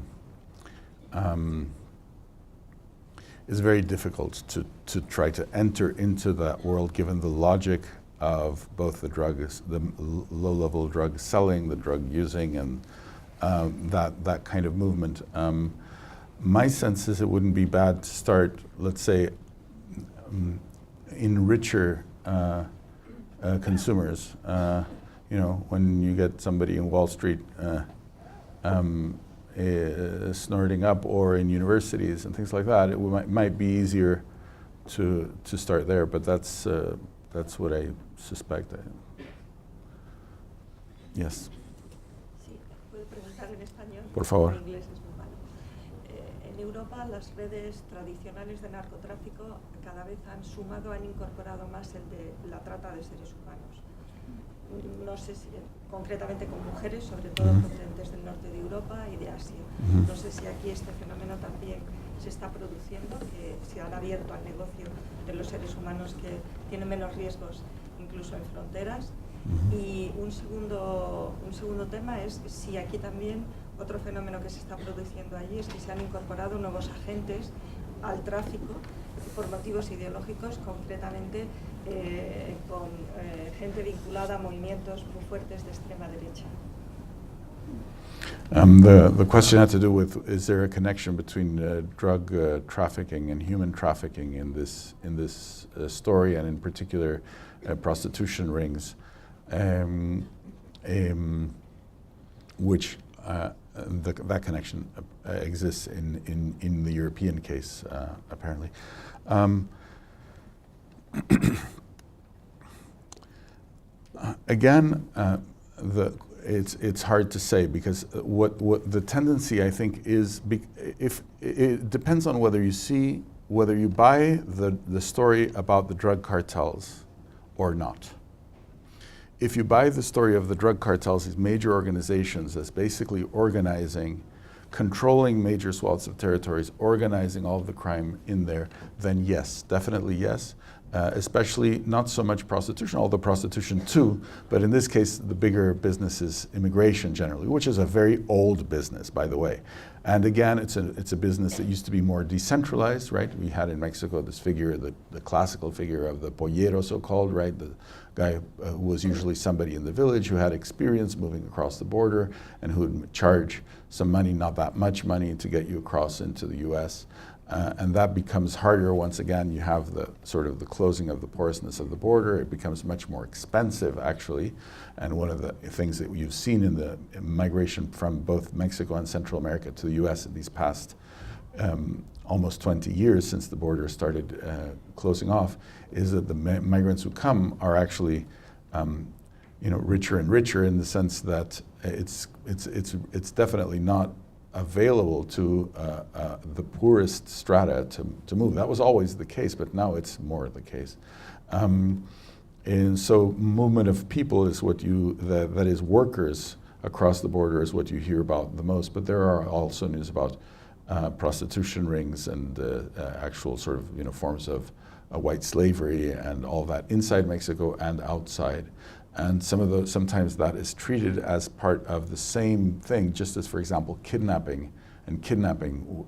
It's very difficult to try to enter into that world, given the logic of both the drugs, the low-level drug selling, the drug using, and that kind of movement. My sense is it wouldn't be bad to start, let's say, in richer consumers. You know, when you get somebody in Wall Street snorting up, or in universities and things like that, it might be easier to start there. But that's what I suspect. Yes. Sí, puedo preguntar en español. Por favor. En inglés es muy malo. En Europa, las redes tradicionales de narcotráfico cada vez han incorporado más el de la trata de seres humanos. No sé si concretamente con mujeres, sobre todo procedentes del norte de Europa y de Asia. No sé si aquí este fenómeno también se está produciendo, que se han abierto al negocio de los seres humanos que tienen menos riesgos, incluso en fronteras. Y un segundo tema es si aquí también otro fenómeno que se está produciendo allí es que se han incorporado nuevos agentes al tráfico por motivos ideológicos, concretamente con gente vinculada a movimientos muy fuertes de extrema derecha. The question had to do with, is there a connection between drug trafficking and human trafficking in this story, and in particular prostitution rings, which that connection exists in the European case, apparently. Again, it's hard to say, because what the tendency, I think, is, if it depends on whether you buy the story about the drug cartels or not. If you buy the story of the drug cartels, these major organizations as basically organizing, controlling major swaths of territories, organizing all of the crime in there, then yes, definitely yes. Especially not so much prostitution, although prostitution too, but in this case the bigger business is immigration generally, which is a very old business, by the way. And again, it's a business that used to be more decentralized, right? We had in Mexico this figure, the classical figure of the pollero, so-called, right? The guy who was usually somebody in the village who had experience moving across the border and who would charge some money, not that much money, to get you across into the US. And that becomes harder once again. You have the sort of the closing of the porousness of the border. It becomes much more expensive, actually. And one of the things that you've seen in the migration from both Mexico and Central America to the US in these past almost 20 years since the border started closing off, is that the migrants who come are actually richer and richer, in the sense that it's definitely not available to the poorest strata to move. That was always the case, but now it's more the case. And so movement of people is what that is workers across the border is what you hear about the most, but there are also news about prostitution rings and actual sort of forms of white slavery and all that inside Mexico and outside. And sometimes that is treated as part of the same thing, just as, for example, kidnapping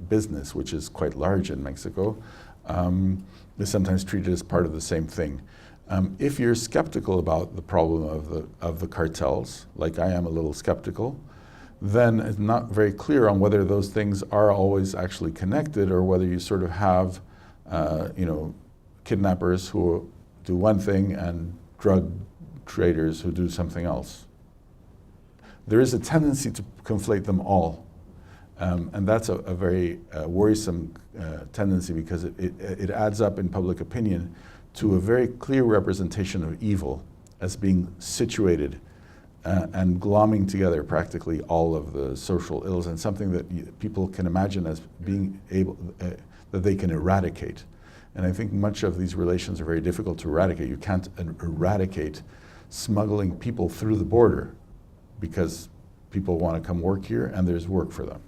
business, which is quite large in Mexico, is sometimes treated as part of the same thing. If you're skeptical about the problem of the cartels, like I am a little skeptical, then it's not very clear on whether those things are always actually connected, or whether you sort of have, kidnappers who do one thing and drug traders who do something else. There is a tendency to conflate them all, and that's a very worrisome tendency, because it adds up in public opinion to a very clear representation of evil as being situated and glomming together practically all of the social ills, and something that people can imagine as being able, that they can eradicate. And I think much of these relations are very difficult to eradicate. You can't eradicate smuggling people through the border, because people want to come work here and there's work for them.